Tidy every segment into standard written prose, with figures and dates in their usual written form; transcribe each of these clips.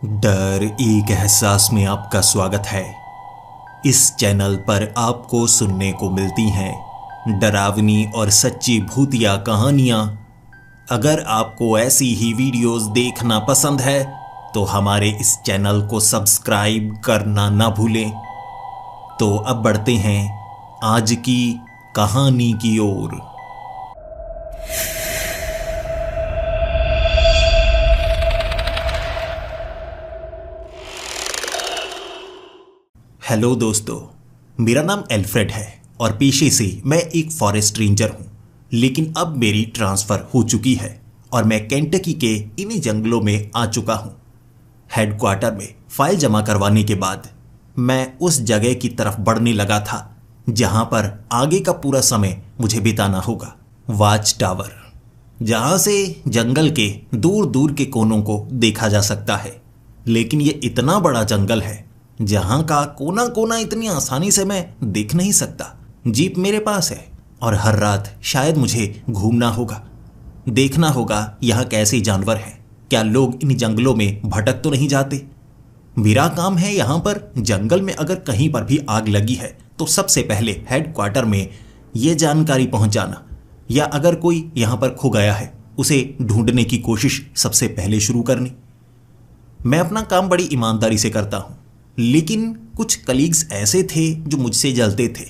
डर एक एहसास में आपका स्वागत है। इस चैनल पर आपको सुनने को मिलती हैं डरावनी और सच्ची भूतिया कहानियां। अगर आपको ऐसी ही वीडियोस देखना पसंद है तो हमारे इस चैनल को सब्सक्राइब करना ना भूलें। तो अब बढ़ते हैं आज की कहानी की ओर। हेलो दोस्तों, मेरा नाम एल्फ्रेड है और पेशे से मैं एक फॉरेस्ट रेंजर हूं। लेकिन अब मेरी ट्रांसफ़र हो चुकी है और मैं केंटकी के इन्हीं जंगलों में आ चुका हूं। हेडक्वार्टर में फाइल जमा करवाने के बाद मैं उस जगह की तरफ बढ़ने लगा था जहां पर आगे का पूरा समय मुझे बिताना होगा। वाच टावर, जहां से जंगल के दूर दूर के कोनों को देखा जा सकता है। लेकिन ये इतना बड़ा जंगल है जहां का कोना कोना इतनी आसानी से मैं देख नहीं सकता। जीप मेरे पास है और हर रात शायद मुझे घूमना होगा, देखना होगा यहाँ कैसे जानवर हैं, क्या लोग इन जंगलों में भटक तो नहीं जाते। मेरा काम है यहाँ पर जंगल में अगर कहीं पर भी आग लगी है तो सबसे पहले हेडक्वार्टर में ये जानकारी पहुंचाना, या अगर कोई यहाँ पर खो गया है उसे ढूंढने की कोशिश सबसे पहले शुरू करनी। मैं अपना काम बड़ी ईमानदारी से करता हूँ, लेकिन कुछ कलीग्स ऐसे थे जो मुझसे जलते थे,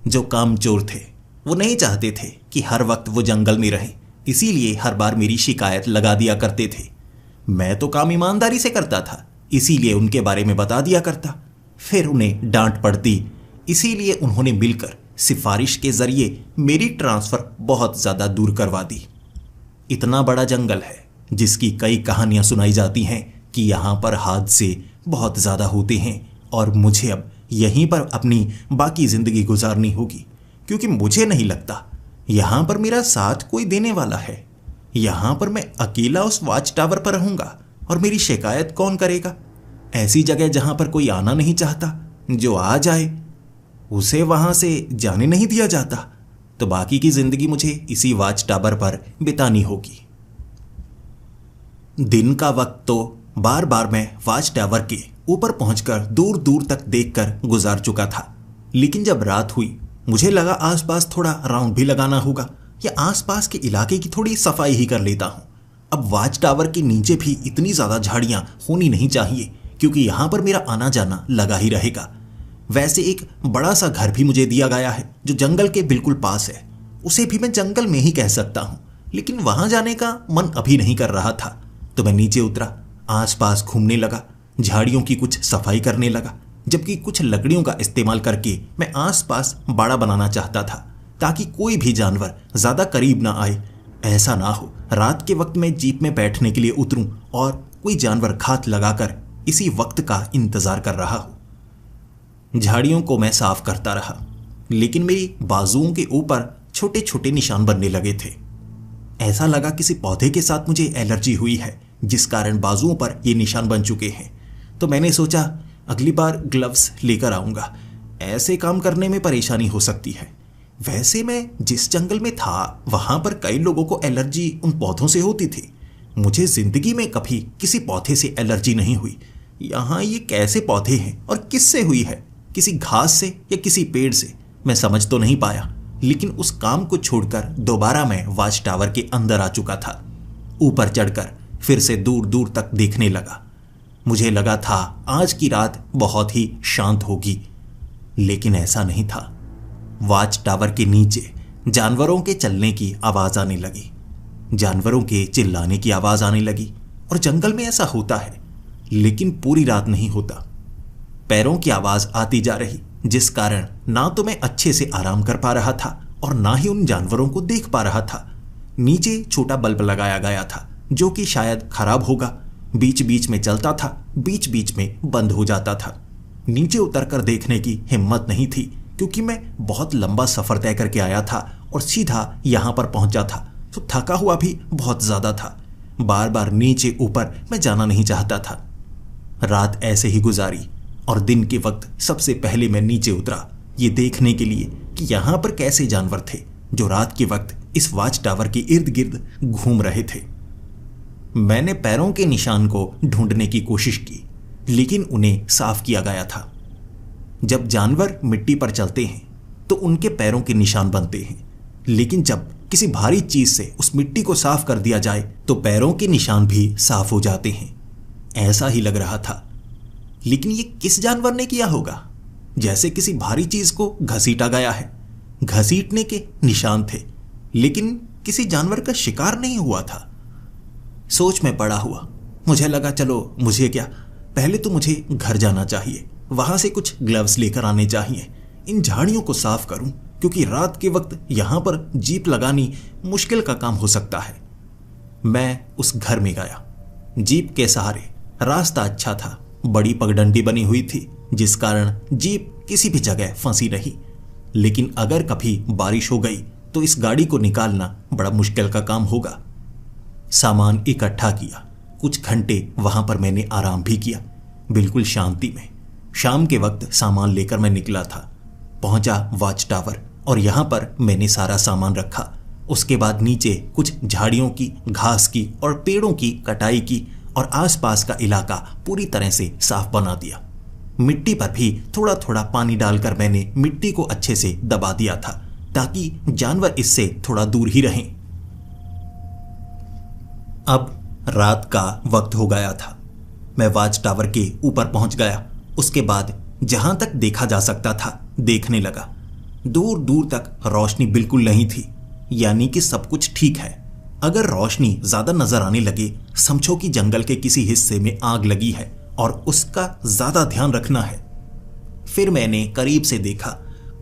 जो कामचोर थे। वो नहीं चाहते थे कि हर वक्त वो जंगल में रहें, इसीलिए हर बार मेरी शिकायत लगा दिया करते थे। मैं तो काम ईमानदारी से करता था, इसीलिए उनके बारे में बता दिया करता। फिर उन्हें डांट पड़ती, इसीलिए उन्होंने मिलकर सिफारिश के जरिए मेरी ट्रांसफ़र बहुत ज़्यादा दूर करवा दी। इतना बड़ा जंगल है जिसकी कई कहानियाँ सुनाई जाती हैं कि यहाँ पर हादसे बहुत ज़्यादा होते हैं और मुझे अब यहीं पर अपनी बाकी ज़िंदगी गुजारनी होगी, क्योंकि मुझे नहीं लगता यहाँ पर मेरा साथ कोई देने वाला है। यहाँ पर मैं अकेला उस वॉच टावर पर रहूँगा और मेरी शिकायत कौन करेगा। ऐसी जगह जहाँ पर कोई आना नहीं चाहता, जो आ जाए उसे वहाँ से जाने नहीं दिया जाता, तो बाकी की ज़िंदगी मुझे इसी वॉच टावर पर बितानी होगी। दिन का वक्त तो बार बार मैं वॉच टावर के ऊपर पहुंचकर दूर दूर तक देखकर गुजार चुका था। लेकिन जब रात हुई मुझे लगा आसपास थोड़ा राउंड भी लगाना होगा, या आसपास के इलाके की थोड़ी सफाई ही कर लेता हूं। अब वॉच टावर के नीचे भी इतनी ज़्यादा झाड़ियां होनी नहीं चाहिए, क्योंकि यहाँ पर मेरा आना जाना लगा ही रहेगा। वैसे एक बड़ा सा घर भी मुझे दिया गया है जो जंगल के बिल्कुल पास है। उसे भी मैं जंगल में ही कह सकता हूँ, लेकिन वहाँ जाने का मन अभी नहीं कर रहा था। तो मैं नीचे उतरा, आसपास घूमने लगा, झाड़ियों की कुछ सफाई करने लगा, जबकि कुछ लकड़ियों का इस्तेमाल करके मैं आसपास बाड़ा बनाना चाहता था, ताकि कोई भी जानवर ज़्यादा करीब ना आए। ऐसा ना हो रात के वक्त मैं जीप में बैठने के लिए उतरूं और कोई जानवर घात लगाकर इसी वक्त का इंतज़ार कर रहा हो। झाड़ियों को मैं साफ करता रहा, लेकिन मेरी बाजुओं के ऊपर छोटे छोटे निशान बनने लगे थे। ऐसा लगा किसी पौधे के साथ मुझे एलर्जी हुई है, जिस कारण बाजुओं पर ये निशान बन चुके हैं। तो मैंने सोचा अगली बार ग्लव्स लेकर आऊँगा, ऐसे काम करने में परेशानी हो सकती है। वैसे मैं जिस जंगल में था वहाँ पर कई लोगों को एलर्जी उन पौधों से होती थी। मुझे ज़िंदगी में कभी किसी पौधे से एलर्जी नहीं हुई। यहाँ ये कैसे पौधे हैं और किससे हुई है, किसी घास से या किसी पेड़ से, मैं समझ तो नहीं पाया। लेकिन उस काम को छोड़कर दोबारा मैं वॉच टावर के अंदर आ चुका था। ऊपर चढ़कर फिर से दूर दूर तक देखने लगा। मुझे लगा था आज की रात बहुत ही शांत होगी, लेकिन ऐसा नहीं था। वॉच टावर के नीचे जानवरों के चलने की आवाज़ आने लगी, जानवरों के चिल्लाने की आवाज़ आने लगी। और जंगल में ऐसा होता है, लेकिन पूरी रात नहीं होता। पैरों की आवाज़ आती जा रही, जिस कारण ना तो मैं अच्छे से आराम कर पा रहा था और ना ही उन जानवरों को देख पा रहा था। नीचे छोटा बल्ब लगाया गया था जो कि शायद खराब होगा, बीच बीच में चलता था, बीच बीच में बंद हो जाता था। नीचे उतरकर देखने की हिम्मत नहीं थी, क्योंकि मैं बहुत लंबा सफ़र तय करके आया था और सीधा यहाँ पर पहुँचा था, तो थका हुआ भी बहुत ज़्यादा था। बार बार नीचे ऊपर मैं जाना नहीं चाहता था। रात ऐसे ही गुजारी और दिन के वक्त सबसे पहले मैं नीचे उतरा, ये देखने के लिए कि यहाँ पर कैसे जानवर थे जो रात के वक्त इस वॉच टावर के इर्द गिर्द घूम रहे थे। मैंने पैरों के निशान को ढूंढने की कोशिश की, लेकिन उन्हें साफ किया गया था। जब जानवर मिट्टी पर चलते हैं तो उनके पैरों के निशान बनते हैं, लेकिन जब किसी भारी चीज से उस मिट्टी को साफ कर दिया जाए तो पैरों के निशान भी साफ हो जाते हैं। ऐसा ही लग रहा था, लेकिन ये किस जानवर ने किया होगा? जैसे किसी भारी चीज को घसीटा गया है। घसीटने के निशान थे, लेकिन किसी जानवर का शिकार नहीं हुआ था। सोच में पड़ा हुआ मुझे लगा, चलो मुझे क्या, पहले तो मुझे घर जाना चाहिए, वहां से कुछ ग्लव्स लेकर आने चाहिए, इन झाड़ियों को साफ करूं, क्योंकि रात के वक्त यहां पर जीप लगानी मुश्किल का काम हो सकता है। मैं उस घर में गया। जीप के सहारे रास्ता अच्छा था, बड़ी पगडंडी बनी हुई थी, जिस कारण जीप किसी भी जगह फंसी रही। लेकिन अगर कभी बारिश हो गई तो इस गाड़ी को निकालना बड़ा मुश्किल का काम होगा। सामान इकट्ठा किया। कुछ घंटे वहां पर मैंने आराम भी किया, बिल्कुल शांति में। शाम के वक्त सामान लेकर मैं निकला था। पहुंचा वॉच टावर और यहां पर मैंने सारा सामान रखा। उसके बाद नीचे कुछ झाड़ियों की, घास की और पेड़ों की कटाई की और आसपास का इलाका पूरी तरह से साफ बना दिया। मिट्टी पर भी थोड़ा थोड़ा पानी डालकर मैंने मिट्टी को अच्छे से दबा दिया था, ताकि जानवर इससे थोड़ा दूर ही रहें। अब रात का वक्त हो गया था। मैं वॉच टावर के ऊपर पहुंच गया। उसके बाद जहां तक देखा जा सकता था देखने लगा। दूर दूर तक रोशनी बिल्कुल नहीं थी, यानी कि सब कुछ ठीक है। अगर रोशनी ज्यादा नजर आने लगे, समझो कि जंगल के किसी हिस्से में आग लगी है और उसका ज्यादा ध्यान रखना है। फिर मैंने करीब से देखा,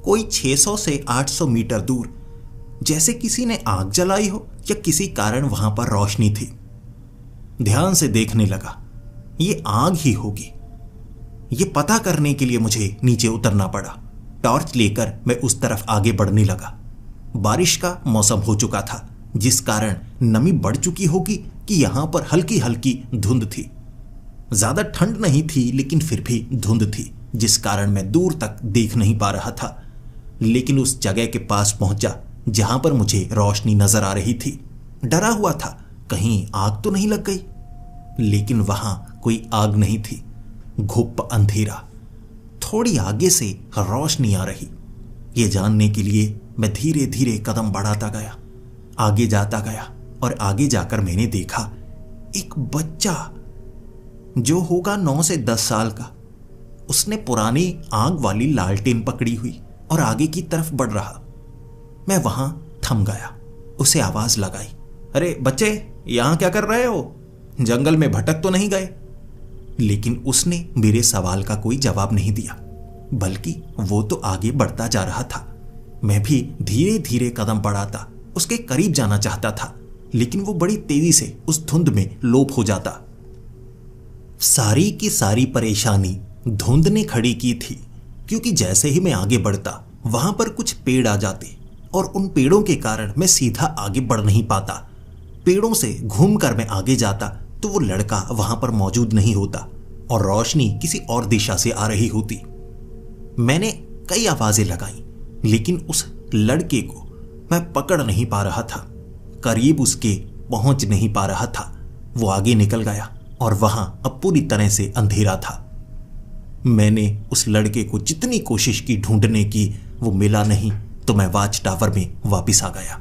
कोई 600 से 800 मीटर दूर, जैसे किसी ने आग जलाई हो या किसी कारण वहां पर रोशनी थी। ध्यान से देखने लगा, ये आग ही होगी। ये पता करने के लिए मुझे नीचे उतरना पड़ा। टॉर्च लेकर मैं उस तरफ आगे बढ़ने लगा। बारिश का मौसम हो चुका था, जिस कारण नमी बढ़ चुकी होगी कि यहां पर हल्की हल्की धुंध थी। ज्यादा ठंड नहीं थी, लेकिन फिर भी धुंध थी, जिस कारण मैं दूर तक देख नहीं पा रहा था। लेकिन उस जगह के पास पहुंचा जहां पर मुझे रोशनी नजर आ रही थी। डरा हुआ था कहीं आग तो नहीं लग गई, लेकिन वहां कोई आग नहीं थी। घुप अंधेरा। थोड़ी आगे से रोशनी आ रही। ये जानने के लिए मैं धीरे धीरे कदम बढ़ाता गया, आगे जाता गया और आगे जाकर मैंने देखा एक बच्चा जो होगा 9 से 10 साल का। उसने पुरानी आग वाली लालटेन पकड़ी हुई और आगे की तरफ बढ़ रहा। मैं वहां थम गया, उसे आवाज लगाई, अरे बच्चे, यहां क्या कर रहे हो? जंगल में भटक तो नहीं गए? लेकिन उसने मेरे सवाल का कोई जवाब नहीं दिया, बल्कि वो तो आगे बढ़ता जा रहा था। मैं भी धीरे धीरे कदम बढ़ाता उसके करीब जाना चाहता था, लेकिन वो बड़ी तेजी से उस धुंध में लोप हो जाता। सारी की सारी परेशानी धुंध ने खड़ी की थी, क्योंकि जैसे ही मैं आगे बढ़ता वहां पर कुछ पेड़ आ जाते और उन पेड़ों के कारण मैं सीधा आगे बढ़ नहीं पाता। पेड़ों से घूमकर मैं आगे जाता तो वो लड़का वहां पर मौजूद नहीं होता और रोशनी किसी और दिशा से आ रही होती। मैंने कई आवाजें लगाई, लेकिन उस लड़के को मैं पकड़ नहीं पा रहा था, करीब उसके पहुंच नहीं पा रहा था। वो आगे निकल गया और वहां अब पूरी तरह से अंधेरा था। मैंने उस लड़के को जितनी कोशिश की ढूंढने की, वो मिला नहीं, तो मैं वॉच टावर में वापस आ गया।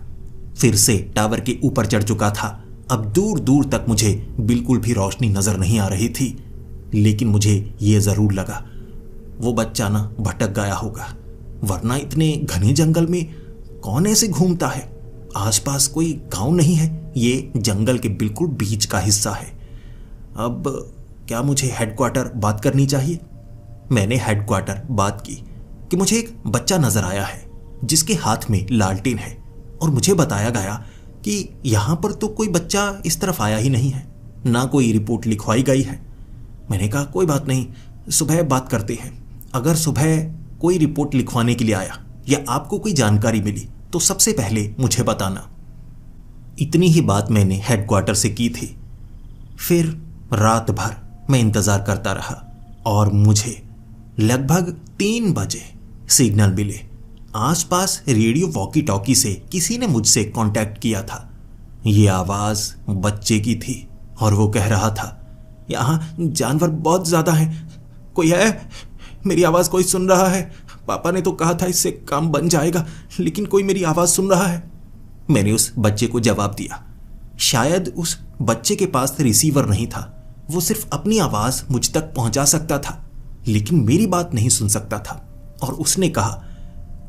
फिर से टावर के ऊपर चढ़ चुका था। अब दूर दूर तक मुझे बिल्कुल भी रोशनी नजर नहीं आ रही थी, लेकिन मुझे यह जरूर लगा वो बच्चा ना भटक गया होगा, वरना इतने घने जंगल में कौन ऐसे घूमता है? आसपास कोई गांव नहीं है, ये जंगल के बिल्कुल बीच का हिस्सा है। अब क्या मुझे हेडक्वार्टर बात करनी चाहिए? मैंने हेडक्वार्टर बात की कि मुझे एक बच्चा नजर आया है जिसके हाथ में लालटेन है, और मुझे बताया गया कि यहां पर तो कोई बच्चा इस तरफ आया ही नहीं है, ना कोई रिपोर्ट लिखवाई गई है। मैंने कहा कोई बात नहीं, सुबह बात करते हैं। अगर सुबह कोई रिपोर्ट लिखवाने के लिए आया या आपको कोई जानकारी मिली तो सबसे पहले मुझे बताना। इतनी ही बात मैंने हेडक्वार्टर से की थी। फिर रात भर मैं इंतजार करता रहा और मुझे लगभग 3 बजे सिग्नल मिले। आसपास रेडियो वॉकी टॉकी से किसी ने मुझसे कांटेक्ट किया था। ये आवाज बच्चे की थी और वो कह रहा था, यहाँ जानवर बहुत ज्यादा हैं, कोई है? मेरी आवाज कोई सुन रहा है? पापा ने तो कहा था इससे काम बन जाएगा, लेकिन कोई मेरी आवाज सुन रहा है। मैंने उस बच्चे को जवाब दिया। शायद उस बच्चे के पास रिसीवर नहीं था, वो सिर्फ अपनी आवाज मुझ तक पहुंचा सकता था, लेकिन मेरी बात नहीं सुन सकता था। और उसने कहा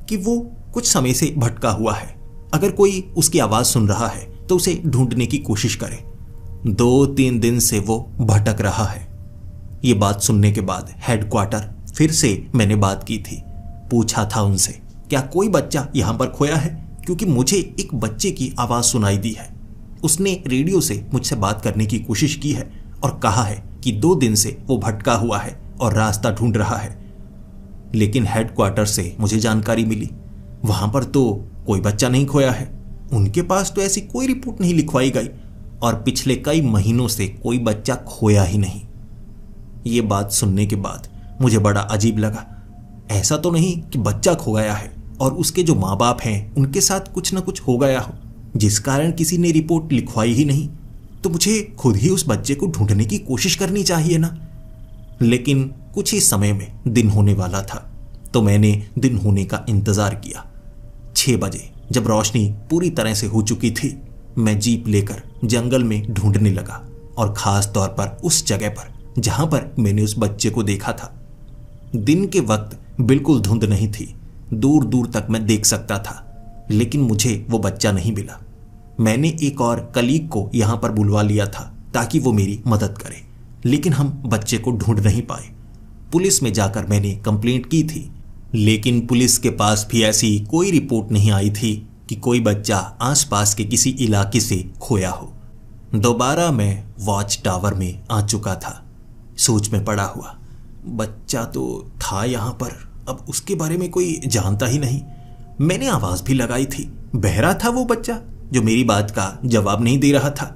कि वो कुछ समय से भटका हुआ है, अगर कोई उसकी आवाज सुन रहा है तो उसे ढूंढने की कोशिश करे। 2-3 दिन से वो भटक रहा है। ये बात सुनने के बाद हेडक्वार्टर फिर से मैंने बात की थी, पूछा था उनसे, क्या कोई बच्चा यहां पर खोया है? क्योंकि मुझे एक बच्चे की आवाज सुनाई दी है। उसने रेडियो से मुझसे बात करने की कोशिश की है और कहा है कि 2 दिन से वो भटका हुआ है और रास्ता ढूंढ रहा है। लेकिन हेडक्वार्टर से मुझे जानकारी मिली, वहां पर तो कोई बच्चा नहीं खोया है। उनके पास तो ऐसी कोई रिपोर्ट नहीं लिखवाई गई और पिछले कई महीनों से कोई बच्चा खोया ही नहीं। ये बात सुनने के बाद मुझे बड़ा अजीब लगा। ऐसा तो नहीं कि बच्चा खो गया है और उसके जो माँ बाप हैं उनके साथ कुछ ना कुछ हो गया हो, जिस कारण किसी ने रिपोर्ट लिखवाई ही नहीं। तो मुझे खुद ही उस बच्चे को ढूंढने की कोशिश करनी चाहिए ना। लेकिन कुछ ही समय में दिन होने वाला था, तो मैंने दिन होने का इंतजार किया। 6 बजे जब रोशनी पूरी तरह से हो चुकी थी, मैं जीप लेकर जंगल में ढूंढने लगा, और खास तौर पर उस जगह पर जहां पर मैंने उस बच्चे को देखा था। दिन के वक्त बिल्कुल धुंध नहीं थी, दूर दूर तक मैं देख सकता था, लेकिन मुझे वो बच्चा नहीं मिला। मैंने एक और कलीग को यहां पर बुलवा लिया था ताकि वो मेरी मदद करे, लेकिन हम बच्चे को ढूंढ नहीं पाए। पुलिस में जाकर मैंने कंप्लेंट की थी, लेकिन पुलिस के पास भी ऐसी कोई रिपोर्ट नहीं आई थी कि कोई बच्चा आसपास के किसी इलाके से खोया हो। दोबारा मैं वॉच टावर में आ चुका था, सोच में पड़ा हुआ। बच्चा तो था यहाँ पर, अब उसके बारे में कोई जानता ही नहीं। मैंने आवाज भी लगाई थी, बहरा था वो बच्चा जो मेरी बात का जवाब नहीं दे रहा था।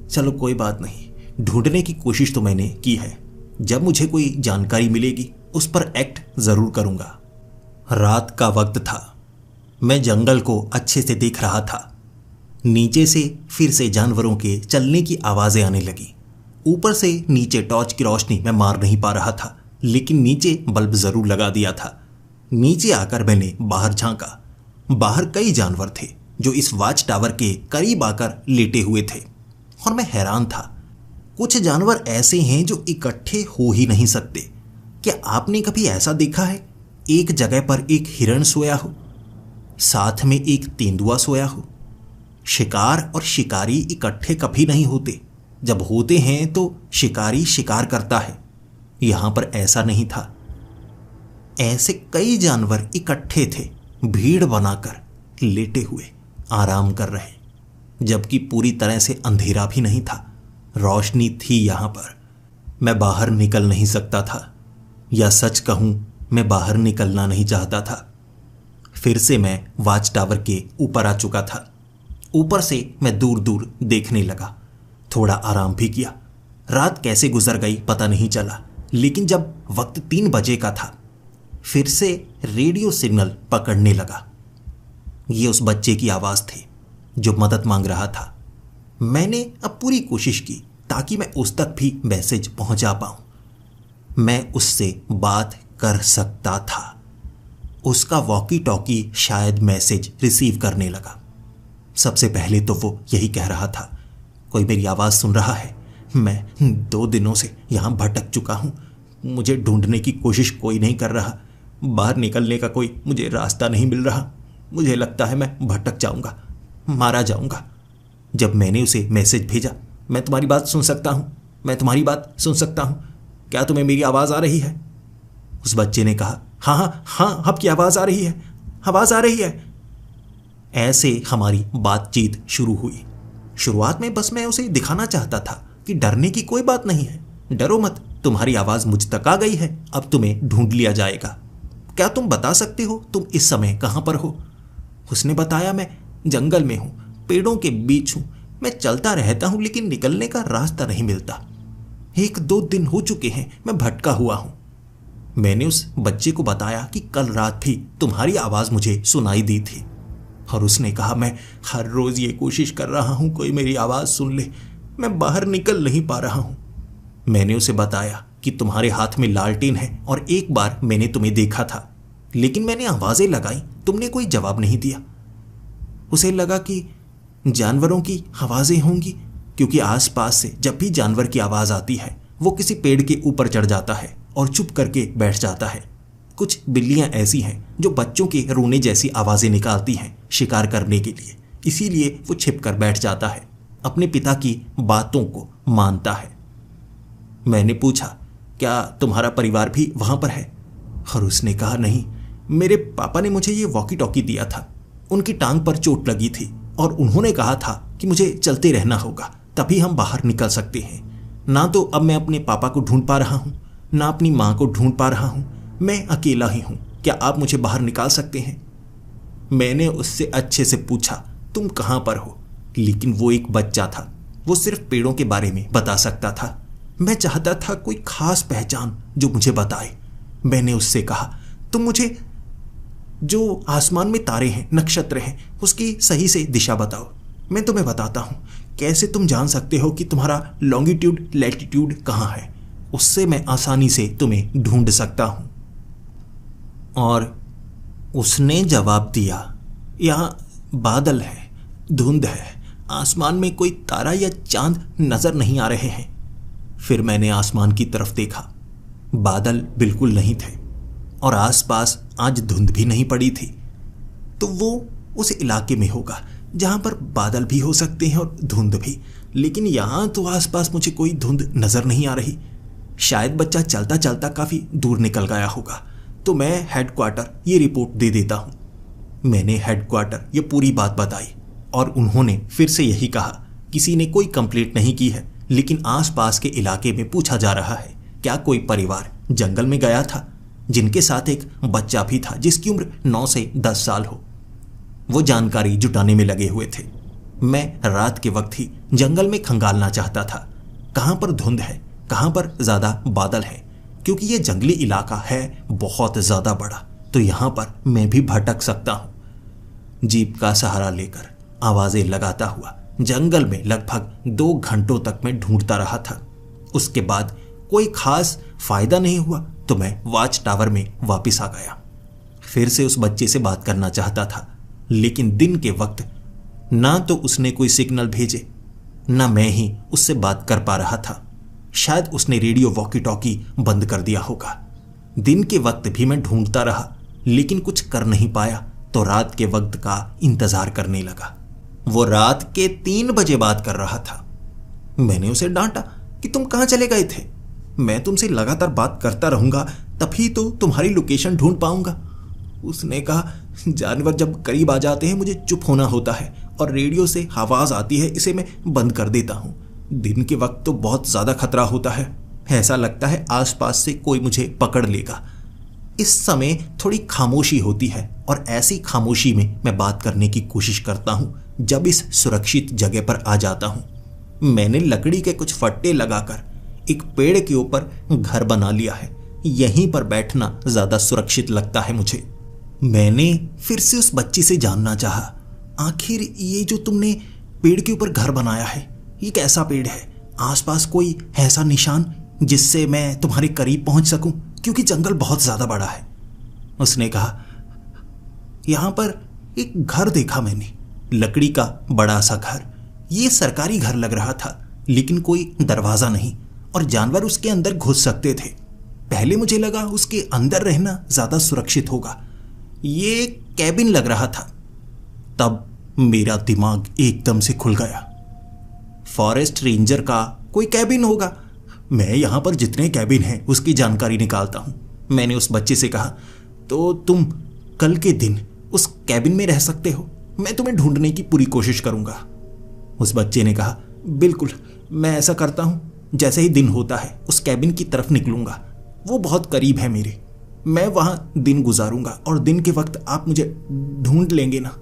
चलो कोई बात नहीं, ढूंढने की कोशिश तो मैंने की है। जब मुझे कोई जानकारी मिलेगी उस पर एक्ट जरूर करूंगा। रात का वक्त था, मैं जंगल को अच्छे से देख रहा था। नीचे से फिर से जानवरों के चलने की आवाजें आने लगी। ऊपर से नीचे टॉर्च की रोशनी मैं मार नहीं पा रहा था, लेकिन नीचे बल्ब जरूर लगा दिया था। नीचे आकर मैंने बाहर झांका। बाहर कई जानवर थे जो इस वॉच टावर के करीब आकर लेटे हुए थे, और मैं हैरान था। कुछ जानवर ऐसे हैं जो इकट्ठे हो ही नहीं सकते। क्या आपने कभी ऐसा देखा है, एक जगह पर एक हिरण सोया हो, साथ में एक तेंदुआ सोया हो? शिकार और शिकारी इकट्ठे कभी नहीं होते। जब होते हैं तो शिकारी शिकार करता है। यहां पर ऐसा नहीं था। ऐसे कई जानवर इकट्ठे थे, भीड़ बनाकर लेटे हुए आराम कर रहे, जबकि पूरी तरह से अंधेरा भी नहीं था, रोशनी थी यहां पर। मैं बाहर निकल नहीं सकता था, या सच कहूं मैं बाहर निकलना नहीं चाहता था। फिर से मैं वॉच टावर के ऊपर आ चुका था। ऊपर से मैं दूर दूर देखने लगा, थोड़ा आराम भी किया। रात कैसे गुजर गई पता नहीं चला, लेकिन जब वक्त 3 बजे का था, फिर से रेडियो सिग्नल पकड़ने लगा। ये उस बच्चे की आवाज थी जो मदद मांग रहा था। मैंने अब पूरी कोशिश की ताकि मैं उस तक भी मैसेज पहुंचा पाऊं। मैं उससे बात कर सकता था। उसका वॉकी टॉकी शायद मैसेज रिसीव करने लगा। सबसे पहले तो वो यही कह रहा था, कोई मेरी आवाज सुन रहा है? मैं 2 दिनों से यहां भटक चुका हूं, मुझे ढूंढने की कोशिश कोई नहीं कर रहा। बाहर निकलने का कोई मुझे रास्ता नहीं मिल रहा। मुझे लगता है मैं भटक जाऊंगा, मारा जाऊंगा। जब मैंने उसे मैसेज भेजा, मैं तुम्हारी बात सुन सकता हूं, मैं तुम्हारी बात सुन सकता हूं, क्या तुम्हें मेरी आवाज आ रही है? उस बच्चे ने कहा, हाँ हाँ हाँ, आपकी आवाज आ रही है, आवाज आ रही है। ऐसे हमारी बातचीत शुरू हुई। शुरुआत में बस मैं उसे दिखाना चाहता था कि डरने की कोई बात नहीं है, डरो मत, तुम्हारी आवाज मुझ तक आ गई है, अब तुम्हें ढूंढ लिया जाएगा। क्या तुम बता सकते हो तुम इस समय कहां पर हो? उसने बताया, मैं जंगल में हूं, पेड़ों के बीच हूं, मैं चलता रहता हूं लेकिन निकलने का रास्ता नहीं मिलता। 1-2 दिन हो चुके हैं मैं भटका हुआ हूं। मैंने उस बच्चे को बताया कि कल रात भी तुम्हारी आवाज मुझे सुनाई दी थी, और उसने कहा, मैं हर रोज ये कोशिश कर रहा हूं कोई मेरी आवाज सुन ले, मैं बाहर निकल नहीं पा रहा हूं। मैंने उसे बताया कि तुम्हारे हाथ में लालटेन है और एक बार मैंने तुम्हें देखा था, लेकिन मैंने आवाजें लगाई, तुमने कोई जवाब नहीं दिया। उसे लगा कि जानवरों की आवाजें होंगी, क्योंकि आसपास से जब भी जानवर की आवाज आती है वो किसी पेड़ के ऊपर चढ़ जाता है और चुप करके बैठ जाता है। कुछ बिल्लियां ऐसी हैं जो बच्चों के रोने जैसी आवाजें निकालती हैं शिकार करने के लिए, इसीलिए वो छिप कर बैठ जाता है, अपने पिता की बातों को मानता है। मैंने पूछा, क्या तुम्हारा परिवार भी वहां पर है? और उसने कहा, नहीं, मेरे पापा ने मुझे ये वॉकी टॉकी दिया था। उनकी टांग पर चोट लगी थी और उन्होंने कहा था कि मुझे चलते रहना होगा, तभी हम बाहर निकल सकते हैं। ना तो अब मैं अपने पापा को ढूंढ पा रहा हूं, ना अपनी मां को ढूंढ पा रहा हूं, मैं अकेला ही हूं। क्या आप मुझे बाहर निकाल सकते हैं? मैंने उससे अच्छे से पूछा, तुम कहां पर हो? लेकिन वो एक बच्चा था, वो सिर्फ पेड़ों के बारे में बता सकता था। मैं चाहता था कोई खास पहचान जो मुझे बताए। मैंने उससे कहा, तुम मुझे जो आसमान में तारे हैं, नक्षत्र हैं, उसकी सही से दिशा बताओ। मैं तुम्हें बताता हूं कैसे तुम जान सकते हो कि तुम्हारा लॉन्गिट्यूड लैटिट्यूड कहां है। उससे मैं आसानी से तुम्हें ढूंढ सकता हूं। और उसने जवाब दिया, यहां बादल है, धुंध है, आसमान में कोई तारा या चांद नजर नहीं आ रहे हैं। फिर मैंने आसमान की तरफ देखा, बादल बिल्कुल नहीं थे और आसपास आज धुंध भी नहीं पड़ी थी। तो वो उस इलाके में होगा जहां पर बादल भी हो सकते हैं और धुंध भी, लेकिन यहां तो आसपास मुझे कोई धुंध नजर नहीं आ रही। शायद बच्चा चलता चलता काफी दूर निकल गया होगा, तो मैं हेडक्वार्टर ये रिपोर्ट दे देता हूं। मैंने हेडक्वार्टर ये पूरी बात बताई और उन्होंने फिर से यही कहा, किसी ने कोई कंप्लेंट नहीं की है, लेकिन आसपास के इलाके में पूछा जा रहा है क्या कोई परिवार जंगल में गया था जिनके साथ एक बच्चा भी था जिसकी उम्र 9 से 10 साल हो। वो जानकारी जुटाने में लगे हुए थे। मैं रात के वक्त ही जंगल में खंगालना चाहता था, कहां पर धुंध है, कहां पर ज्यादा बादल है, क्योंकि ये जंगली इलाका है बहुत ज्यादा बड़ा, तो यहां पर मैं भी भटक सकता हूं। जीप का सहारा लेकर आवाजें लगाता हुआ जंगल में लगभग 2 घंटों तक मैं ढूंढता रहा था। उसके बाद कोई खास फायदा नहीं हुआ तो मैं वॉच टावर में वापस आ गया। फिर से उस बच्चे से बात करना चाहता था, लेकिन दिन के वक्त ना तो उसने कोई सिग्नल भेजे, ना मैं ही उससे बात कर पा रहा था। शायद उसने रेडियो वॉकी टॉकी बंद कर दिया होगा। दिन के वक्त भी मैं ढूंढता रहा, लेकिन कुछ कर नहीं पाया, तो रात के वक्त का इंतजार करने लगा। वो रात के 3 बजे बात कर रहा था। मैंने उसे डांटा कि तुम कहां चले गए थे? मैं तुमसे लगातार बात करता रहूंगा, तभी तो तुम्हारी लोकेशन ढूंढ पाऊंगा। उसने कहा, जानवर जब करीब आ जाते हैं मुझे चुप होना होता है और रेडियो से आवाज आती है, इसे मैं बंद कर देता हूं। दिन के वक्त तो बहुत ज्यादा खतरा होता है, ऐसा लगता है आसपास से कोई मुझे पकड़ लेगा। इस समय थोड़ी खामोशी होती है और ऐसी खामोशी में मैं बात करने की कोशिश करता हूं जब इस सुरक्षित जगह पर आ जाता हूं। मैंने लकड़ी के कुछ फट्टे लगाकर एक पेड़ के ऊपर घर बना लिया है, यहीं पर बैठना ज्यादा सुरक्षित लगता है मुझे। मैंने फिर से उस बच्ची से जानना चाहा, आखिर ये जो तुमने पेड़ के ऊपर घर बनाया है, ये कैसा पेड़ है? आसपास कोई ऐसा निशान जिससे मैं तुम्हारे करीब पहुंच सकूं, क्योंकि जंगल बहुत ज्यादा बड़ा है। उसने कहा, यहां पर एक घर देखा मैंने, लकड़ी का बड़ा सा घर। ये सरकारी घर लग रहा था, लेकिन कोई दरवाजा नहीं और जानवर उसके अंदर घुस सकते थे। पहले मुझे लगा उसके अंदर रहना ज्यादा सुरक्षित होगा। ये कैबिन लग रहा था। तब मेरा दिमाग एकदम से खुल गया। फॉरेस्ट रेंजर का कोई कैबिन होगा। मैं यहां पर जितने कैबिन हैं उसकी जानकारी निकालता हूं। मैंने उस बच्चे से कहा, तो तुम कल के दिन उस कैबिन में रह सकते हो, मैं तुम्हें ढूंढने की पूरी कोशिश करूंगा। उस बच्चे ने कहा, बिल्कुल, मैं ऐसा करता हूं। जैसे ही दिन होता है उस कैबिन की तरफ निकलूंगा, वो बहुत करीब है मेरे। मैं वहां दिन गुजारूंगा और दिन के वक्त आप मुझे ढूंढ लेंगे ना?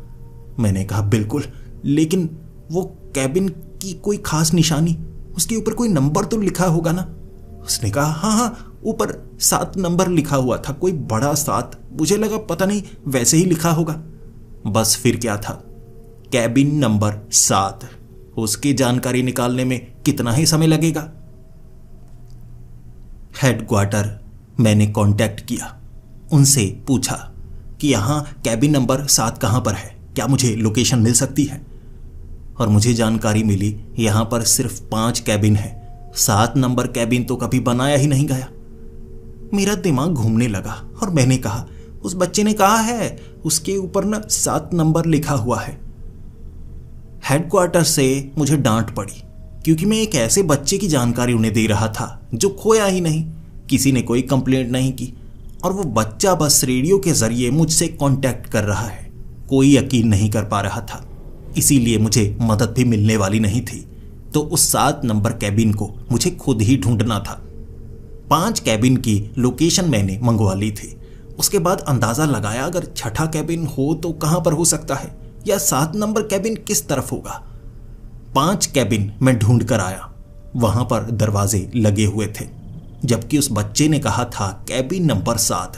मैंने कहा, बिल्कुल, लेकिन वो कैबिन की कोई खास निशानी, उसके ऊपर कोई नंबर तो लिखा होगा ना? उसने कहा, हाँ, ऊपर 7 नंबर लिखा हुआ था, कोई बड़ा 7। मुझे लगा पता नहीं वैसे ही लिखा होगा। बस फिर क्या था, कैबिन नंबर 7। उसकी जानकारी निकालने में कितना ही समय लगेगा। हेडक्वार्टर मैंने कांटेक्ट किया, उनसे पूछा कि यहाँ कैबिन नंबर 7 कहाँ पर है, क्या मुझे लोकेशन मिल सकती है। और मुझे जानकारी मिली यहाँ पर सिर्फ 5 कैबिन है, 7 नंबर कैबिन तो कभी बनाया ही नहीं गया। मेरा दिमाग घूमने लगा और मैंने कहा, उस बच्चे ने कहा है उसके ऊपर ना 7 नंबर लिखा हुआ है। हेडक्वार्टर से मुझे डांट पड़ी क्योंकि मैं एक ऐसे बच्चे की जानकारी उन्हें दे रहा था जो खोया ही नहीं, किसी ने कोई कंप्लेंट नहीं की और वो बच्चा बस रेडियो के जरिए मुझसे कांटेक्ट कर रहा है। कोई यकीन नहीं कर पा रहा था, इसीलिए मुझे मदद भी मिलने वाली नहीं थी। तो उस 7 नंबर कैबिन को मुझे खुद ही ढूंढना था। 5 कैबिन की लोकेशन मैंने मंगवा ली थी। उसके बाद अंदाजा लगाया अगर 6ठा कैबिन हो तो कहां पर हो सकता है, या 7 नंबर कैबिन किस तरफ होगा। 5 कैबिन मैं ढूंढ कर आया, वहां पर दरवाजे लगे हुए थे, जबकि उस बच्चे ने कहा था कैबिन नंबर 7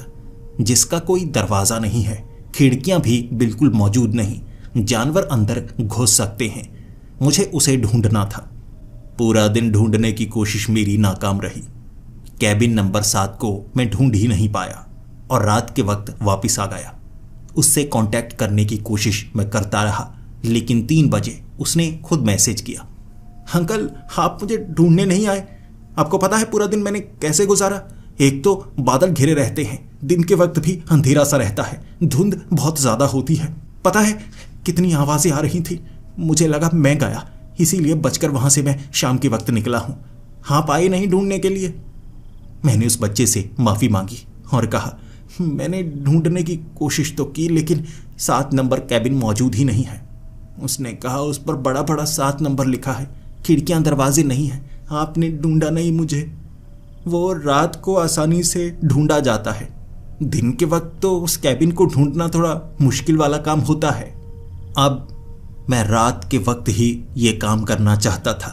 जिसका कोई दरवाजा नहीं है, खिड़कियां भी बिल्कुल मौजूद नहीं, जानवर अंदर घुस सकते हैं। मुझे उसे ढूंढना था। पूरा दिन ढूंढने की कोशिश मेरी नाकाम रही। कैबिन नंबर 7 को मैं ढूंढ ही नहीं पाया और रात के वक्त वापस आ गया। उससे कांटेक्ट करने की कोशिश मैं करता रहा, लेकिन 3 बजे उसने खुद मैसेज किया, अंकल आप मुझे ढूंढने नहीं आए। आपको पता है पूरा दिन मैंने कैसे गुजारा। एक तो बादल घिरे रहते हैं, दिन के वक्त भी अंधेरा सा रहता है, धुंध बहुत ज्यादा होती है। पता है कितनी आवाजें आ रही थी, मुझे लगा मैं गया, इसीलिए बचकर वहां से मैं शाम के वक्त निकला हूं। आप आए नहीं ढूंढने के लिए। मैंने उस बच्चे से माफी मांगी और कहा, मैंने ढूंढने की कोशिश तो की लेकिन 7 नंबर कैबिन मौजूद ही नहीं है। उसने कहा उस पर बड़ा बड़ा 7 नंबर लिखा है, खिड़कियां दरवाजे नहीं है, आपने ढूंढा नहीं मुझे। वो रात को आसानी से ढूंढा जाता है, दिन के वक्त तो उस कैबिन को ढूंढना थोड़ा मुश्किल वाला काम होता है। अब मैं रात के वक्त ही ये काम करना चाहता था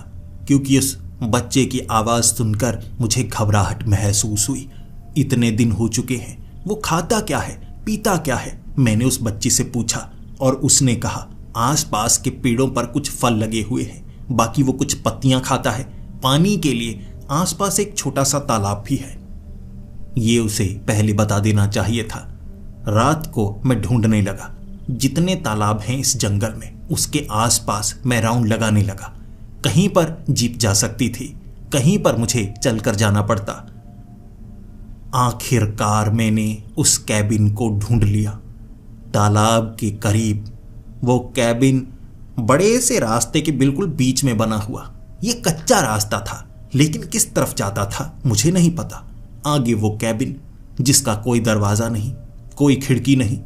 क्योंकि उस बच्चे की आवाज़ सुनकर मुझे घबराहट महसूस हुई। इतने दिन हो चुके हैं, वो खाता क्या है, पीता क्या है, मैंने उस बच्चे से पूछा और उसने कहा आसपास के पेड़ों पर कुछ फल लगे हुए हैं, बाकी वो कुछ पत्तियां खाता है। पानी के लिए आसपास एक छोटा सा तालाब भी है। ये उसे पहले बता देना चाहिए था। रात को मैं ढूंढने लगा, जितने तालाब हैं इस जंगल में उसके आसपास मैं राउंड लगाने लगा। कहीं पर जीप जा सकती थी, कहीं पर मुझे चलकर जाना पड़ता। आखिरकार मैंने उस कैबिन को ढूंढ लिया। तालाब के करीब वो कैबिन बड़े से रास्ते के बिल्कुल बीच में बना हुआ। ये कच्चा रास्ता था, लेकिन किस तरफ जाता था मुझे नहीं पता। आगे वो कैबिन जिसका कोई दरवाजा नहीं, कोई खिड़की नहीं।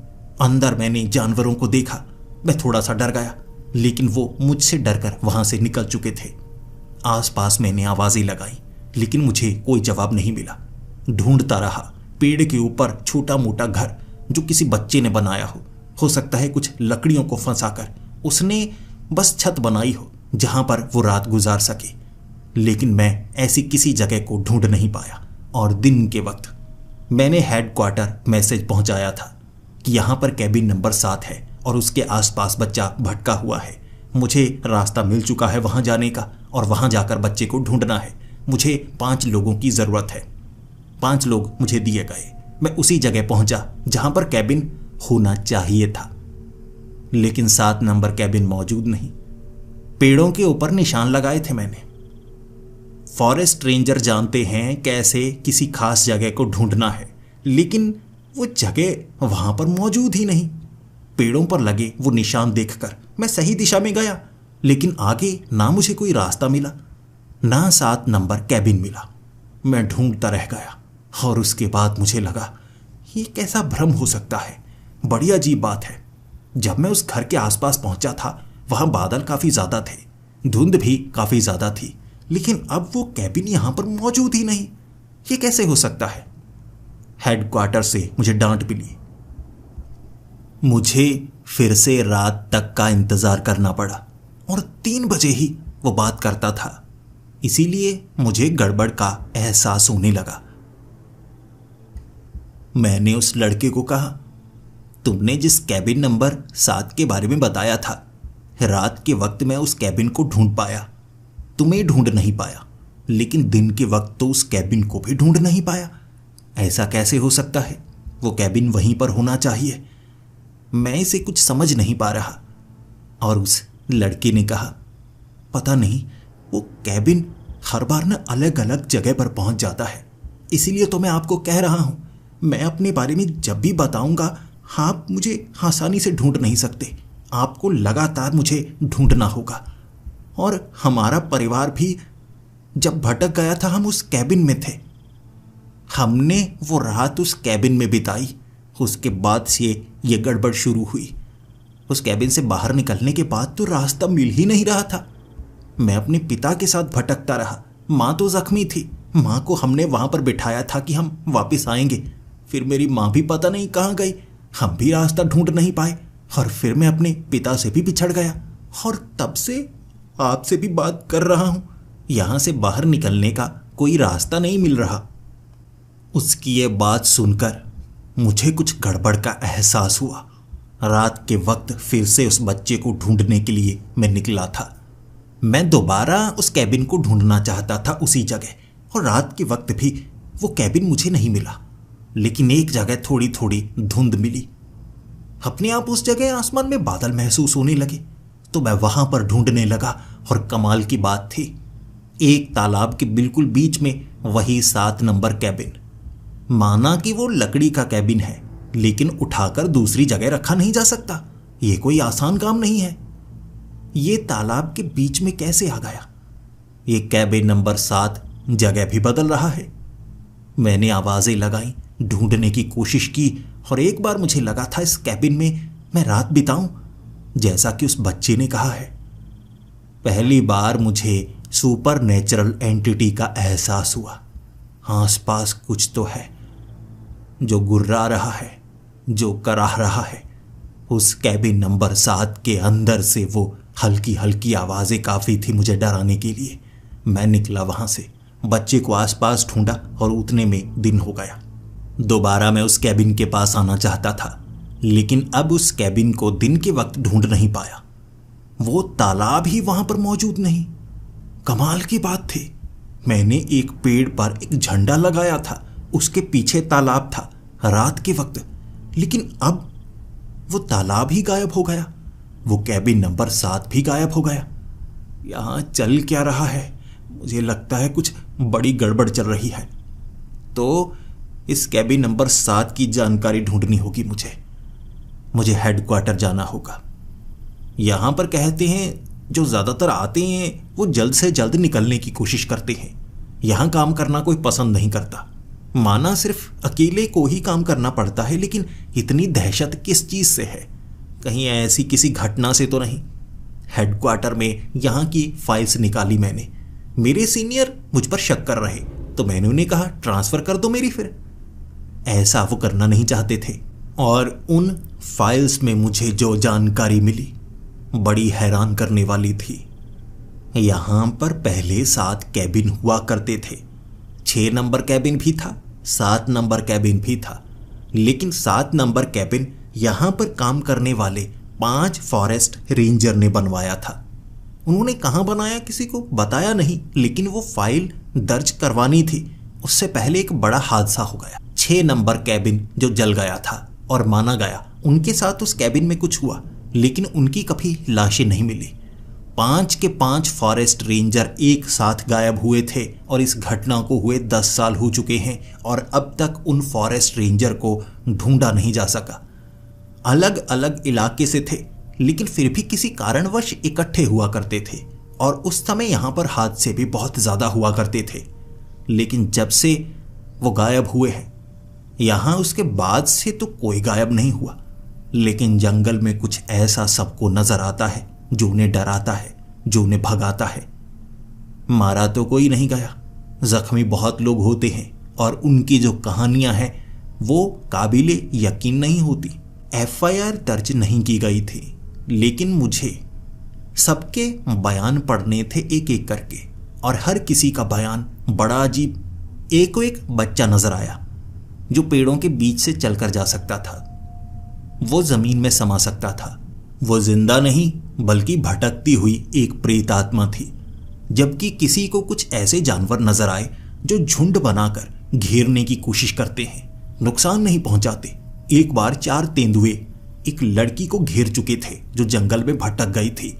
अंदर मैंने जानवरों को देखा। मैं थोड़ा सा डर गया, लेकिन वो मुझसे डरकर वहां से निकल चुके थे। आसपास मैंने आवाजें लगाई, लेकिन मुझे कोई जवाब नहीं मिला। ढूंढता रहा। पेड़ के ऊपर छोटा मोटा घर जो किसी बच्चे ने बनाया हो सकता है कुछ लकड़ियों को फंसाकर उसने बस छत बनाई हो जहां पर वो रात गुजार सके। लेकिन मैं ऐसी किसी जगह को ढूंढ नहीं पाया और दिन के वक्त मैंने हेडक्वार्टर मैसेज पहुंचाया था कि यहां पर कैबिन नंबर 7 है और उसके आसपास बच्चा भटका हुआ है। मुझे रास्ता मिल चुका है वहां जाने का और वहां जाकर बच्चे को ढूंढना है। मुझे 5 लोगों की जरूरत है। 5 लोग मुझे दिए गए। मैं उसी जगह पहुंचा जहां पर कैबिन होना चाहिए था, लेकिन 7 नंबर कैबिन मौजूद नहीं। पेड़ों के ऊपर निशान लगाए थे मैंने। फॉरेस्ट रेंजर जानते हैं कैसे किसी खास जगह को ढूंढना है, लेकिन वो जगह वहां पर मौजूद ही नहीं। पेड़ों पर लगे वो निशान देखकर मैं सही दिशा में गया, लेकिन आगे ना मुझे कोई रास्ता मिला, ना 7 नंबर कैबिन मिला। मैं ढूंढता रह गया और उसके बाद मुझे लगा ये कैसा भ्रम हो सकता है। बड़ी अजीब बात है। जब मैं उस घर के आसपास पहुंचा था वहां बादल काफी ज्यादा थे, धुंध भी काफी ज्यादा थी, लेकिन अब वो कैबिन यहां पर मौजूद ही नहीं। ये कैसे हो सकता है? हेडक्वार्टर से मुझे डांट मिली। मुझे फिर से रात तक का इंतजार करना पड़ा और 3 बजे ही वो बात करता था, इसीलिए मुझे गड़बड़ का एहसास होने लगा। मैंने उस लड़के को कहा, तुमने जिस कैबिन नंबर 7 के बारे में बताया था रात के वक्त मैं उस कैबिन को ढूंढ पाया, तुम्हें ढूंढ नहीं पाया, लेकिन दिन के वक्त तो उस कैबिन को भी ढूंढ नहीं पाया। ऐसा कैसे हो सकता है? वो कैबिन वहीं पर होना चाहिए। मैं इसे कुछ समझ नहीं पा रहा। और उस लड़के ने कहा, पता नहीं, वो कैबिन हर बार न अलग अलग जगह पर पहुंच जाता है, इसीलिए तो मैं आपको कह रहा हूं, मैं अपने बारे में जब भी बताऊंगा आप मुझे आसानी से ढूंढ नहीं सकते। आपको लगातार मुझे ढूंढना होगा। और हमारा परिवार भी जब भटक गया था, हम उस कैबिन में थे। हमने वो रात उस कैबिन में बिताई। उसके बाद से ये गड़बड़ शुरू हुई। उस कैबिन से बाहर निकलने के बाद तो रास्ता मिल ही नहीं रहा था। मैं अपने पिता के साथ भटकता रहा। माँ तो जख्मी थी। माँ को हमने वहाँ पर बिठाया था कि हम वापस आएंगे। फिर मेरी माँ भी पता नहीं कहाँ गई। हम भी रास्ता ढूंढ नहीं पाए। और फिर मैं अपने पिता से भी बिछड़ गया। और तब से आपसे भी बात कर रहा हूँ। यहाँ से बाहर निकलने का कोई रास्ता नहीं मिल रहा। उसकी ये बात सुनकर मुझे कुछ गड़बड़ का एहसास हुआ। रात के वक्त फिर से उस बच्चे को ढूंढने के लिए मैं निकला था। मैं दोबारा उस कैबिन को ढूंढना चाहता था उसी जगह। और रात के वक्त भी वो कैबिन मुझे नहीं मिला, लेकिन एक जगह थोड़ी थोड़ी धुंध मिली। अपने आप उस जगह आसमान में बादल महसूस होने लगे, तो मैं वहां पर ढूंढने लगा। और कमाल की बात थी, एक तालाब के बिल्कुल बीच में वही 7 नंबर कैबिन। माना कि वो लकड़ी का कैबिन है, लेकिन उठाकर दूसरी जगह रखा नहीं जा सकता। ये कोई आसान काम नहीं है। ये तालाब के बीच में कैसे आ गया? ये कैबिन नंबर 7 जगह भी बदल रहा है। मैंने आवाजें लगाई, ढूंढने की कोशिश की, और एक बार मुझे लगा था इस कैबिन में मैं रात बिताऊं, जैसा कि उस बच्चे ने कहा है। पहली बार मुझे सुपर नेचुरल एंटिटी का एहसास हुआ। आसपास कुछ तो है जो गुर्रा रहा है, जो कराह रहा है। उस कैबिन नंबर 7 के अंदर से वो हल्की हल्की आवाजें काफी थी मुझे डराने के लिए। मैं निकला वहां से, बच्चे को आसपास ढूंढा और उतने में दिन हो गया। दोबारा मैं उस कैबिन के पास आना चाहता था, लेकिन अब उस कैबिन को दिन के वक्त ढूंढ नहीं पाया। वो तालाब ही वहां पर मौजूद नहीं। कमाल की बात थी, मैंने एक पेड़ पर एक झंडा लगाया था, उसके पीछे तालाब था रात के वक्त, लेकिन अब वो तालाब ही गायब हो गया। वो कैबिन नंबर 7 भी गायब हो गया। यहां चल क्या रहा है? मुझे लगता है कुछ बड़ी गड़बड़ चल रही है। तो इस कैबिन नंबर 7 की जानकारी ढूंढनी होगी मुझे हेडक्वार्टर जाना होगा। यहां पर कहते हैं जो ज्यादातर आते हैं वो जल्द से जल्द निकलने की कोशिश करते हैं। यहां काम करना कोई पसंद नहीं करता। माना सिर्फ अकेले को ही काम करना पड़ता है, लेकिन इतनी दहशत किस चीज से है? कहीं ऐसी किसी घटना से तो नहीं? हेडक्वार्टर में यहां की फाइल्स निकाली मैंने। मेरे सीनियर मुझ पर शक कर रहे, तो मैंने उन्हें कहा ट्रांसफर कर दो मेरी। फिर ऐसा वो करना नहीं चाहते थे। और उन फाइल्स में मुझे जो जानकारी मिली बड़ी हैरान करने वाली थी। यहां पर पहले 7 कैबिन हुआ करते थे। 6 नंबर कैबिन भी था, 7 नंबर कैबिन भी था, लेकिन 7 नंबर कैबिन यहां पर काम करने वाले 5 फॉरेस्ट रेंजर ने बनवाया था। उन्होंने कहां बनाया किसी को बताया नहीं, लेकिन वो फाइल दर्ज करवानी थी। उससे पहले एक बड़ा हादसा हो गया। 6 नंबर कैबिन जो जल गया था, और माना गया उनके साथ उस कैबिन में कुछ हुआ, लेकिन उनकी कभी लाशें नहीं मिली। 5 के 5 फॉरेस्ट रेंजर एक साथ गायब हुए थे, और इस घटना को हुए 10 साल हो चुके हैं, और अब तक उन फॉरेस्ट रेंजर को ढूंढा नहीं जा सका। अलग अलग इलाके से थे, लेकिन फिर भी किसी कारणवश इकट्ठे हुआ करते थे, और उस समय यहां पर हादसे भी बहुत ज्यादा हुआ करते थे। लेकिन जब से वो गायब हुए हैं यहां, उसके बाद से तो कोई गायब नहीं हुआ। लेकिन जंगल में कुछ ऐसा सबको नजर आता है जो उन्हें डराता है, जो उन्हें भगाता है। मारा तो कोई नहीं गया, जख्मी बहुत लोग होते हैं, और उनकी जो कहानियां हैं वो काबिले यकीन नहीं होती। FIR दर्ज नहीं की गई थी, लेकिन मुझे सबके बयान पढ़ने थे एक एक करके, और हर किसी का बयान बड़ा अजीब। एक बच्चा नजर आया जो पेड़ों के बीच से चलकर जा सकता था। वो जमीन में समा सकता था। वो जिंदा नहीं बल्कि भटकती हुई एक प्रेत आत्मा थी। जबकि किसी को कुछ ऐसे जानवर नजर आए जो झुंड बनाकर घेरने की कोशिश करते हैं, नुकसान नहीं पहुंचाते। एक बार 4 तेंदुए एक लड़की को घेर चुके थे जो जंगल में भटक गई थी।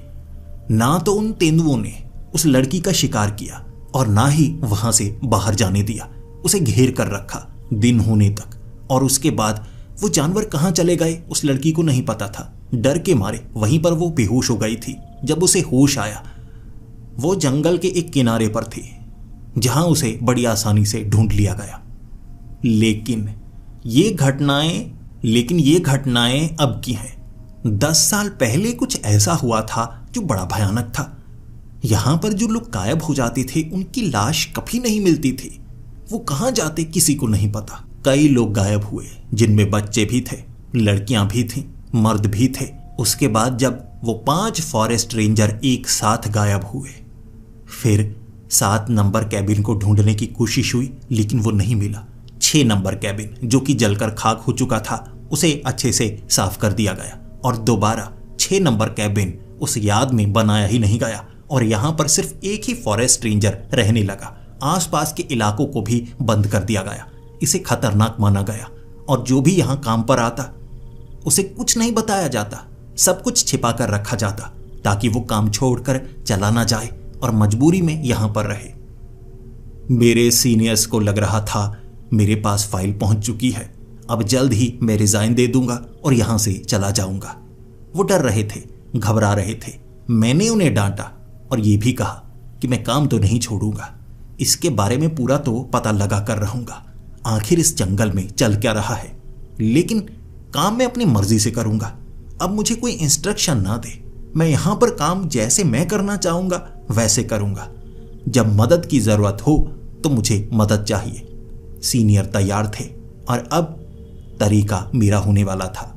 ना तो उन तेंदुओं ने उस लड़की का शिकार किया और ना ही वहां से बाहर जाने दिया। उसे घेर कर रखा दिन होने तक, और उसके बाद वो जानवर कहां चले गए उस लड़की को नहीं पता था। डर के मारे वहीं पर वो बेहोश हो गई थी। जब उसे होश आया वो जंगल के एक किनारे पर थी जहां उसे बड़ी आसानी से ढूंढ लिया गया। लेकिन ये घटनाएं अब की हैं। 10 साल पहले कुछ ऐसा हुआ था जो बड़ा भयानक था। यहां पर जो लोग गायब हो जाते थे उनकी लाश कभी नहीं मिलती थी। वो कहां जाते किसी को नहीं पता। कई लोग गायब हुए जिनमें बच्चे भी थे, लड़कियां भी थीं, मर्द भी थे। उसके बाद जब वो 5 फॉरेस्ट रेंजर एक साथ गायब हुए, फिर 7 नंबर कैबिन को ढूंढने की कोशिश हुई लेकिन वो नहीं मिला। 6 नंबर कैबिन जो कि जलकर खाक हो चुका था उसे अच्छे से साफ कर दिया गया और दोबारा 6 नंबर कैबिन उस याद में बनाया ही नहीं गया और यहां पर सिर्फ एक ही फॉरेस्ट रेंजर रहने लगा। आसपास के इलाकों को भी बंद कर दिया गया। इसे खतरनाक माना गया और जो भी यहां काम पर आता उसे कुछ नहीं बताया जाता, सब कुछ छिपा कर रखा जाता ताकि वो काम छोड़कर चला ना जाए और मजबूरी में यहां पर रहे। मेरे सीनियर्स को लग रहा था मेरे पास फाइल पहुंच चुकी है, अब जल्द ही मैं रिजाइन दे दूंगा और यहां से चला जाऊंगा। वो डर रहे थे, घबरा रहे थे। मैंने उन्हें डांटा और ये भी कहा कि मैं काम तो नहीं छोड़ूंगा, इसके बारे में पूरा तो पता लगा कर रहूंगा आखिर इस जंगल में चल क्या रहा है, लेकिन काम मैं अपनी मर्जी से करूंगा। अब मुझे कोई इंस्ट्रक्शन ना दे, मैं यहां पर काम जैसे मैं करना चाहूंगा वैसे करूंगा। जब मदद की जरूरत हो तो मुझे मदद चाहिए। सीनियर तैयार थे और अब तरीका मेरा होने वाला था।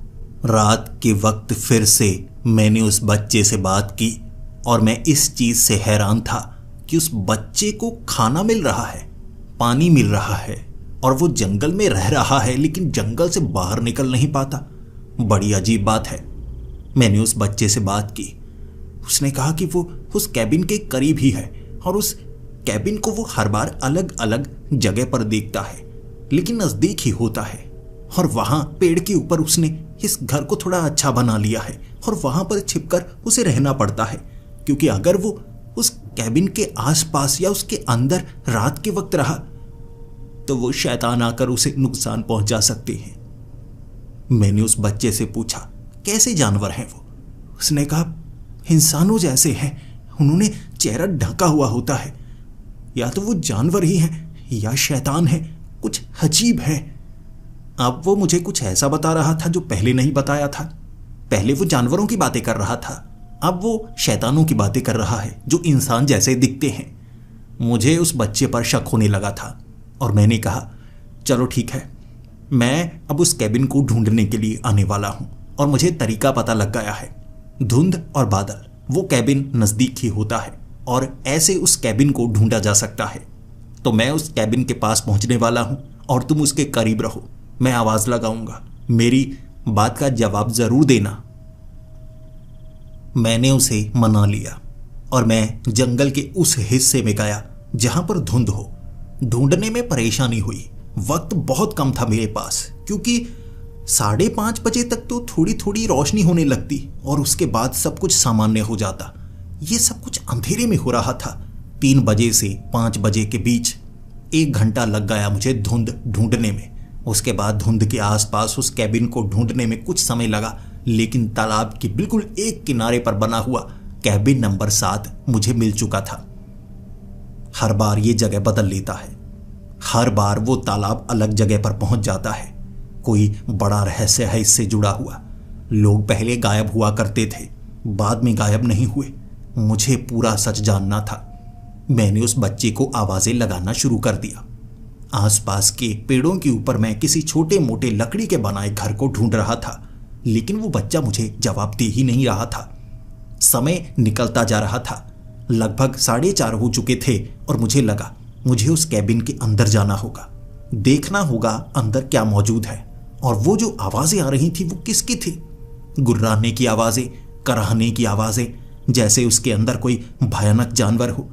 रात के वक्त फिर से मैंने उस बच्चे से बात की और मैं इस चीज से हैरान था कि उस बच्चे को खाना मिल रहा है, पानी मिल रहा है और वो जंगल में रह रहा है लेकिन जंगल से बाहर निकल नहीं पाता। बड़ी अजीब बात है। मैंने उस बच्चे से बात की। उसने कहा कि वो उस कैबिन के करीब ही है और उस कैबिन को वो हर बार अलग अलग जगह पर देखता है लेकिन नजदीक ही होता है। और वहां पेड़ के ऊपर उसने इस घर को थोड़ा अच्छा बना लिया है और वहां पर छिपकर उसे रहना पड़ता है, क्योंकि अगर वो उस कैबिन के आसपास या उसके अंदर रात के वक्त रहा तो वो शैतान आकर उसे नुकसान पहुंचा सकते हैं। मैंने उस बच्चे से पूछा कैसे जानवर हैं वो। उसने कहा इंसानों जैसे हैं, उन्होंने चेहरा ढका हुआ होता है। या तो वो जानवर ही हैं या शैतान है, कुछ अजीब है। अब वो मुझे कुछ ऐसा बता रहा था जो पहले नहीं बताया था। पहले वो जानवरों की बातें कर रहा था, अब वो शैतानों की बातें कर रहा है जो इंसान जैसे दिखते हैं। मुझे उस बच्चे पर शक होने लगा था और मैंने कहा चलो ठीक है, मैं अब उस कैबिन को ढूंढने के लिए आने वाला हूं और मुझे तरीका पता लग गया है। धुंध और बादल, वो कैबिन नजदीक ही होता है और ऐसे उस कैबिन को ढूंढा जा सकता है। तो मैं उस कैबिन के पास पहुंचने वाला हूं और तुम उसके करीब रहो। मैं आवाज लगाऊंगा, मेरी बात का जवाब जरूर देना। मैंने उसे मना लिया और मैं जंगल के उस हिस्से में गया जहां पर धुंध हो। ढूंढने में परेशानी हुई। वक्त बहुत कम था मेरे पास, क्योंकि 5:30 बजे तक तो थोड़ी थोड़ी रोशनी होने लगती और उसके बाद सब कुछ सामान्य हो जाता। ये सब कुछ अंधेरे में हो रहा था। 3 बजे से 5 बजे के बीच 1 घंटा लग गया मुझे धुंध ढूंढने में। उसके बाद धुंध के आसपास उस कैबिन को ढूंढने में कुछ समय लगा, लेकिन तालाब के बिल्कुल एक किनारे पर बना हुआ कैबिन नंबर 7 मुझे मिल चुका था। हर बार ये जगह बदल लेता है, हर बार वो तालाब अलग जगह पर पहुंच जाता है। कोई बड़ा रहस्य है इससे जुड़ा हुआ। लोग पहले गायब हुआ करते थे, बाद में गायब नहीं हुए। मुझे पूरा सच जानना था। मैंने उस बच्चे को आवाजें लगाना शुरू कर दिया। आसपास के पेड़ों के ऊपर मैं किसी छोटे मोटे लकड़ी के बनाए घर को ढूंढ रहा था, लेकिन वो बच्चा मुझे जवाब दे ही नहीं रहा था। समय निकलता जा रहा था। लगभग 4:30 हो चुके थे और मुझे लगा मुझे उस कैबिन के अंदर जाना होगा, देखना होगा अंदर क्या मौजूद है। और वो जो आवाजें आ रही थी वो किसकी थी? गुर्राने की आवाजें, कराहने की आवाजें, जैसे उसके अंदर कोई भयानक जानवर हो।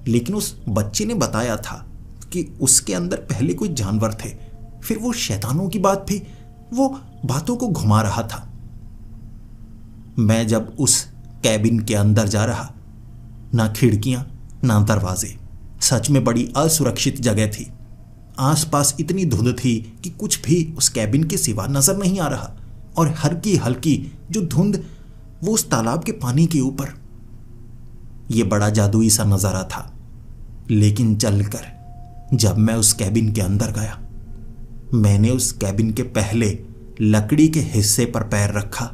लेकिन उस बच्चे ने बताया था कि उसके अंदर पहले कोई जानवर थे। फिर वो शैतानों की बात भी, वो बातों को घुमा रहा था। मैं जब उस कैबिन के अंदर जा रहा, ना खिड़कियां ना दरवाजे, सच में बड़ी असुरक्षित जगह थी। आसपास इतनी धुंध थी कि कुछ भी उस कैबिन के सिवा नजर नहीं आ रहा, और हल्की हल्की जो धुंध वो उस तालाब के पानी के ऊपर। यह बड़ा जादुई सा नजारा था। लेकिन चलकर जब मैं उस कैबिन के अंदर गया, मैंने उस कैबिन के पहले लकड़ी के हिस्से पर पैर रखा।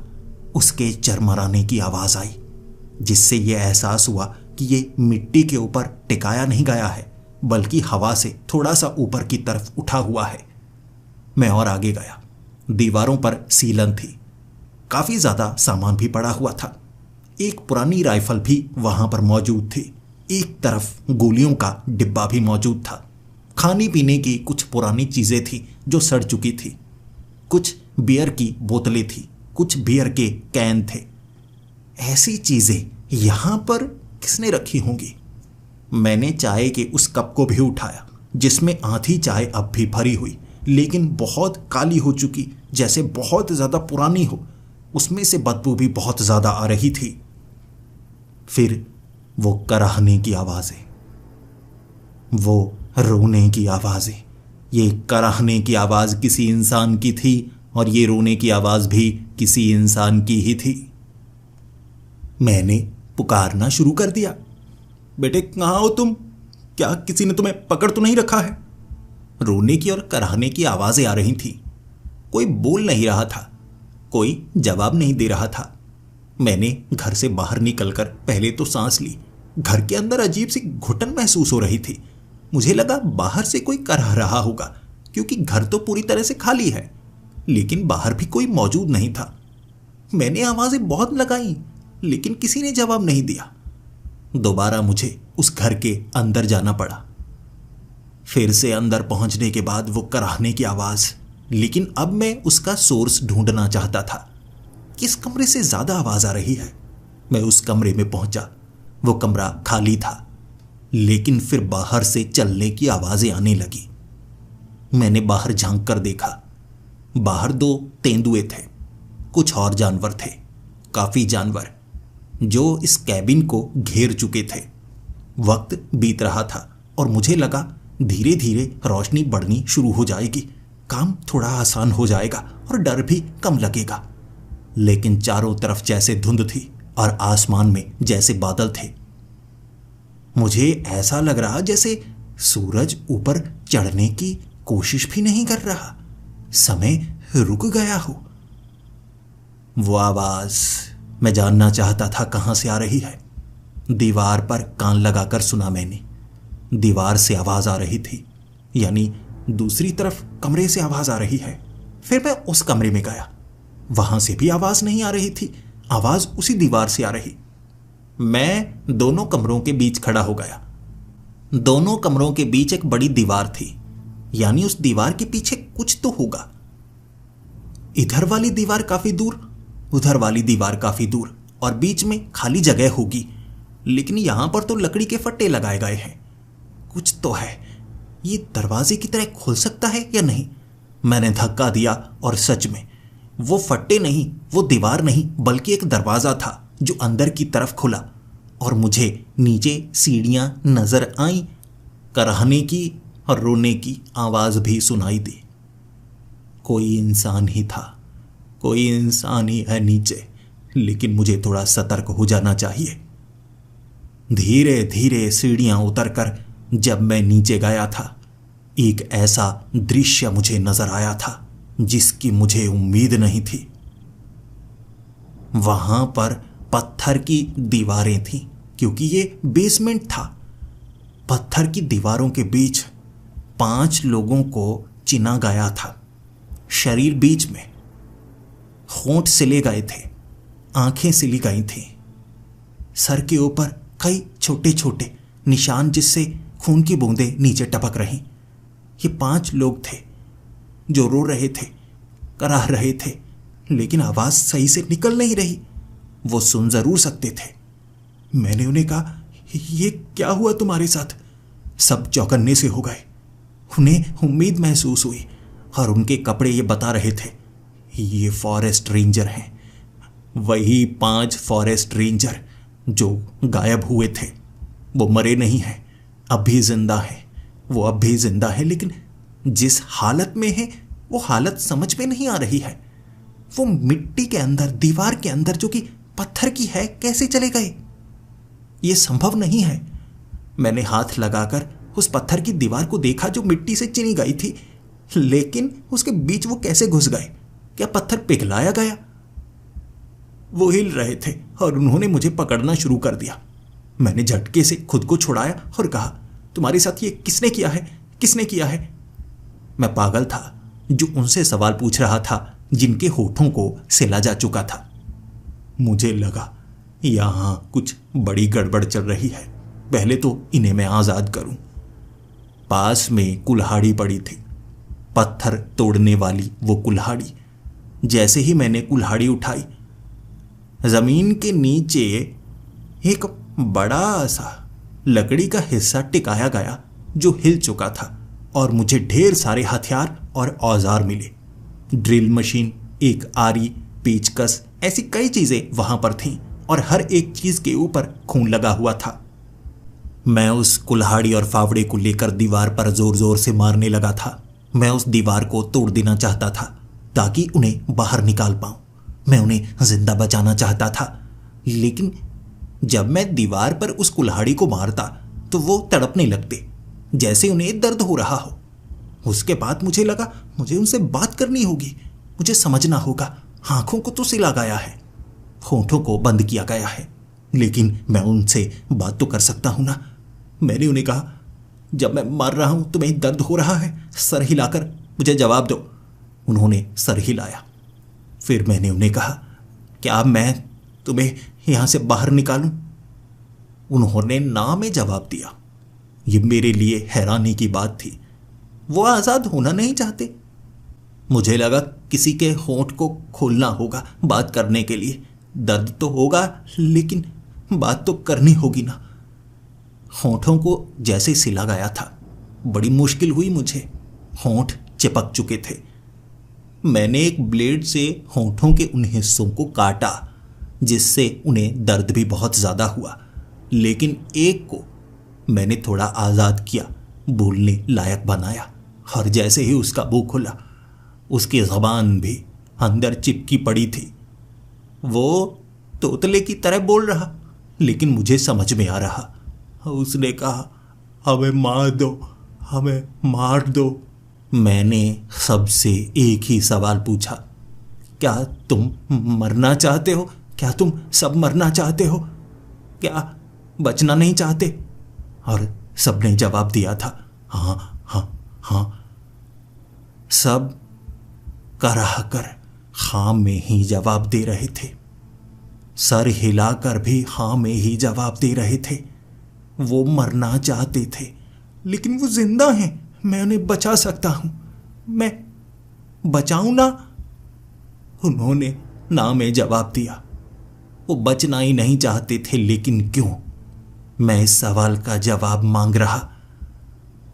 उसके चरमराने की आवाज आई, जिससे यह एहसास हुआ कि यह मिट्टी के ऊपर टिकाया नहीं गया है, बल्कि हवा से थोड़ा सा ऊपर की तरफ उठा हुआ है। मैं और आगे गया। दीवारों पर सीलन थी। काफी ज्यादा सामान भी पड़ा हुआ था। एक पुरानी राइफल भी वहां पर मौजूद थी। एक तरफ गोलियों का डिब्बा भी मौजूद था। खाने पीने की कुछ पुरानी चीजें थी जो सड़ चुकी थी। कुछ बियर की बोतलें थी, कुछ बियर के कैन थे। ऐसी चीजें यहां पर किसने रखी होंगी? मैंने चाय के उस कप को भी उठाया, जिसमें आधी चाय अब भी भरी हुई, लेकिन बहुत काली हो चुकी, जैसे बहुत ज्यादा पुरानी हो। उसमें से बदबू भी बहुत ज्यादा आ रही थी। फिर वो कराहने की आवाजें, वो रोने की आवाजें। ये कराहने की आवाज किसी इंसान की थी, और ये रोने की आवाज भी किसी इंसान की ही थी। मैंने पुकारना शुरू कर दिया, बेटे कहाँ हो तुम? क्या किसी ने तुम्हें पकड़ तो नहीं रखा है? रोने की और कराहने की आवाजें आ रही थी। कोई बोल नहीं रहा था, कोई जवाब नहीं दे रहा था। मैंने घर से बाहर निकलकर पहले तो सांस ली। घर के अंदर अजीब सी घुटन महसूस हो रही थी। मुझे लगा बाहर से कोई कराह रहा होगा, क्योंकि घर तो पूरी तरह से खाली है, लेकिन बाहर भी कोई मौजूद नहीं था। मैंने आवाजें बहुत लगाई, लेकिन किसी ने जवाब नहीं दिया। दोबारा मुझे उस घर के अंदर जाना पड़ा। फिर से अंदर पहुंचने के बाद वो कराहने की आवाज, लेकिन अब मैं उसका सोर्स ढूंढना चाहता था। किस कमरे से ज्यादा आवाज आ रही है? मैं उस कमरे में पहुंचा। वो कमरा खाली था, लेकिन फिर बाहर से चलने की आवाजें आने लगी। मैंने बाहर झांक कर देखा। बाहर 2 तेंदुए थे, कुछ और जानवर थे, काफी जानवर, जो इस कैबिन को घेर चुके थे। वक्त बीत रहा था और मुझे लगा धीरे धीरे रोशनी बढ़नी शुरू हो जाएगी, काम थोड़ा आसान हो जाएगा और डर भी कम लगेगा। लेकिन चारों तरफ जैसे धुंध थी और आसमान में जैसे बादल थे। मुझे ऐसा लग रहा जैसे सूरज ऊपर चढ़ने की कोशिश भी नहीं कर रहा, समय रुक गया हो। वो आवाज मैं जानना चाहता था कहां से आ रही है। दीवार पर कान लगाकर सुना मैंने। दीवार से आवाज आ रही थी, यानी दूसरी तरफ कमरे से आवाज आ रही है। फिर मैं उस कमरे में गया, वहां से भी आवाज नहीं आ रही थी, आवाज उसी दीवार से आ रही। मैं दोनों कमरों के बीच खड़ा हो गया। दोनों कमरों के बीच एक बड़ी दीवार थी, यानी उस दीवार के पीछे कुछ तो होगा। इधर वाली दीवार काफी दूर, उधर वाली दीवार काफी दूर, और बीच में खाली जगह होगी। लेकिन यहां पर तो लकड़ी के फट्टे लगाए गए हैं। कुछ तो है। ये दरवाजे की तरह खुल सकता है या नहीं? मैंने धक्का दिया और सच में वो फट्टे नहीं, वो दीवार नहीं, बल्कि एक दरवाजा था जो अंदर की तरफ खुला, और मुझे नीचे सीढ़ियां नजर आईं। कराहने की और रोने की आवाज भी सुनाई दी। कोई इंसान ही था, कोई इंसान ही है नीचे, लेकिन मुझे थोड़ा सतर्क हो जाना चाहिए। धीरे धीरे सीढ़ियां उतरकर जब मैं नीचे गया था, एक ऐसा दृश्य मुझे नजर आया था जिसकी मुझे उम्मीद नहीं थी। वहां पर पत्थर की दीवारें थीं, क्योंकि ये बेसमेंट था। पत्थर की दीवारों के बीच 5 लोगों को चिना गया था। शरीर बीच में, होंठ सिले गए थे, आंखें सिली गई थीं। सर के ऊपर कई छोटे छोटे निशान, जिससे खून की बूंदें नीचे टपक रही। ये 5 लोग थे जो रो रहे थे, कराह रहे थे, लेकिन आवाज सही से निकल नहीं रही। वो सुन जरूर सकते थे। मैंने उन्हें कहा, ये क्या हुआ तुम्हारे साथ? सब चौकन्ने से हो गए। उन्हें उम्मीद महसूस हुई और उनके कपड़े ये बता रहे थे, ये फॉरेस्ट रेंजर हैं, वही 5 फॉरेस्ट रेंजर जो गायब हुए थे। वो मरे नहीं हैं, अब भी जिंदा हैं। वो अब भी जिंदा है, लेकिन जिस हालत में है वो हालत समझ में नहीं आ रही है। वो मिट्टी के अंदर, दीवार के अंदर जो कि पत्थर की है, कैसे चले गए? ये संभव नहीं है। मैंने हाथ लगाकर उस पत्थर की दीवार को देखा जो मिट्टी से चिनी गई थी, लेकिन उसके बीच वो कैसे घुस गए? क्या पत्थर पिघलाया गया? वो हिल रहे थे और उन्होंने मुझे पकड़ना शुरू कर दिया। मैंने झटके से खुद को छुड़ाया और कहा, तुम्हारे साथ ये किसने किया है? किसने किया है? मैं पागल था जो उनसे सवाल पूछ रहा था जिनके होठों को सिला जा चुका था। मुझे लगा यहां कुछ बड़ी गड़बड़ चल रही है, पहले तो इन्हें मैं आजाद करूं। पास में कुल्हाड़ी पड़ी थी, पत्थर तोड़ने वाली वो कुल्हाड़ी। जैसे ही मैंने कुल्हाड़ी उठाई, जमीन के नीचे एक बड़ा सा लकड़ी का हिस्सा टिकाया गया जो हिल चुका था और मुझे ढेर सारे हथियार और औजार मिले। ड्रिल मशीन, एक आरी, पेचकस, ऐसी कई चीजें वहां पर थीं और हर एक चीज के ऊपर खून लगा हुआ था। मैं उस कुल्हाड़ी और फावड़े को लेकर दीवार पर जोर जोर से मारने लगा था। मैं उस दीवार को तोड़ देना चाहता था ताकि उन्हें बाहर निकाल पाऊं। मैं उन्हें जिंदा बचाना चाहता था, लेकिन जब मैं दीवार पर उस कुल्हाड़ी को मारता तो वो तड़पने लगते, जैसे उन्हें दर्द हो रहा हो। उसके बाद मुझे लगा मुझे उनसे बात करनी होगी, मुझे समझना होगा। आंखों को तो सिला गया है, होठों को बंद किया गया है, लेकिन मैं उनसे बात तो कर सकता हूं ना। मैंने उन्हें कहा, जब मैं मर रहा हूं तुम्हें दर्द हो रहा है? सर हिलाकर मुझे जवाब दो। उन्होंने सर हिलाया। फिर मैंने उन्हें कहा, क्या मैं तुम्हें यहां से बाहर निकालूं? उन्होंने ना में जवाब दिया। ये मेरे लिए हैरानी की बात थी। वो आजाद होना नहीं चाहते। मुझे लगा किसी के होंठ को खोलना होगा बात करने के लिए। दर्द तो होगा, लेकिन बात तो करनी होगी ना। होंठों को जैसे सिला गया था, बड़ी मुश्किल हुई मुझे। होंठ चिपक चुके थे। मैंने एक ब्लेड से होंठों के उन हिस्सों को काटा जिससे उन्हें दर्द भी बहुत ज्यादा हुआ, लेकिन एक को मैंने थोड़ा आजाद किया, बोलने लायक बनाया। और जैसे ही उसका मुंह खुला, उसकी ज़बान भी अंदर चिपकी पड़ी थी। वो तोतले की तरह बोल रहा, लेकिन मुझे समझ में आ रहा। उसने कहा, हमें मार दो, हमें मार दो। मैंने सबसे एक ही सवाल पूछा, क्या तुम मरना चाहते हो? क्या तुम सब मरना चाहते हो? क्या बचना नहीं चाहते? और सबने जवाब दिया था, हाँ हाँ हाँ। सब कराह कर हाँ में ही जवाब दे रहे थे, सर हिलाकर भी हाँ में ही जवाब दे रहे थे। वो मरना चाहते थे, लेकिन वो जिंदा हैं। मैं उन्हें बचा सकता हूं, मैं बचाऊं ना? उन्होंने ना में जवाब दिया। वो बचना ही नहीं चाहते थे, लेकिन क्यों? मैं इस सवाल का जवाब मांग रहा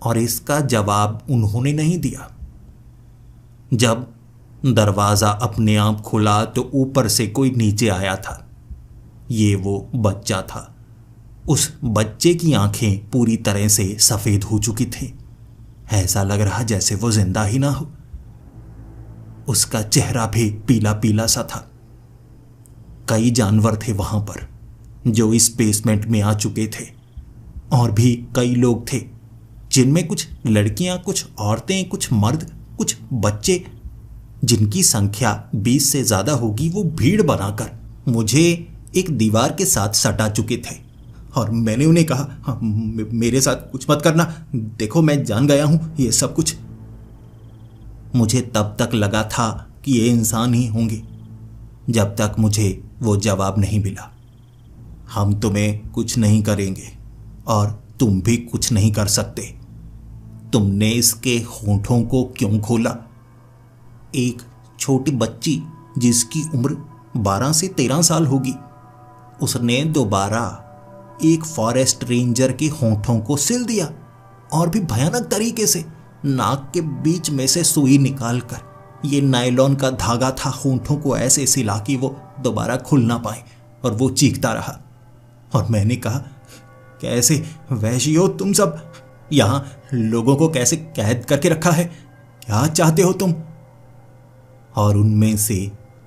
और इसका जवाब उन्होंने नहीं दिया। जब दरवाजा अपने आप खुला तो ऊपर से कोई नीचे आया था। ये वो बच्चा था। उस बच्चे की आंखें पूरी तरह से सफेद हो चुकी थी। ऐसा लग रहा जैसे वो जिंदा ही ना हो। उसका चेहरा भी पीला पीला सा था। कई जानवर थे वहां पर जो इस बेसमेंट में आ चुके थे, और भी कई लोग थे जिनमें कुछ लड़कियां, कुछ औरतें, कुछ मर्द, कुछ बच्चे, जिनकी संख्या 20 से ज्यादा होगी। वो भीड़ बनाकर मुझे एक दीवार के साथ सटा चुके थे और मैंने उन्हें कहा, हाँ, मेरे साथ कुछ मत करना, देखो मैं जान गया हूं ये सब कुछ। मुझे तब तक लगा था कि ये इंसान ही होंगे जब तक मुझे वो जवाब नहीं मिला। हम तुम्हें कुछ नहीं करेंगे और तुम भी कुछ नहीं कर सकते। तुमने इसके होंठों को क्यों खोला? एक छोटी बच्ची जिसकी उम्र 12 से 13 साल होगी, उसने दोबारा एक फॉरेस्ट रेंजर के होंठों को सिल दिया और भी भयानक तरीके से। नाक के बीच में से सुई निकालकर, ये नायलॉन का धागा था, होंठों को ऐसे सिला कि वो दोबारा खुल ना पाए, और वो चीखता रहा। और मैंने कहा, कैसे वैश्य हो तुम सब? यहां लोगों को कैसे कैद करके रखा है? क्या चाहते हो तुम? और उनमें से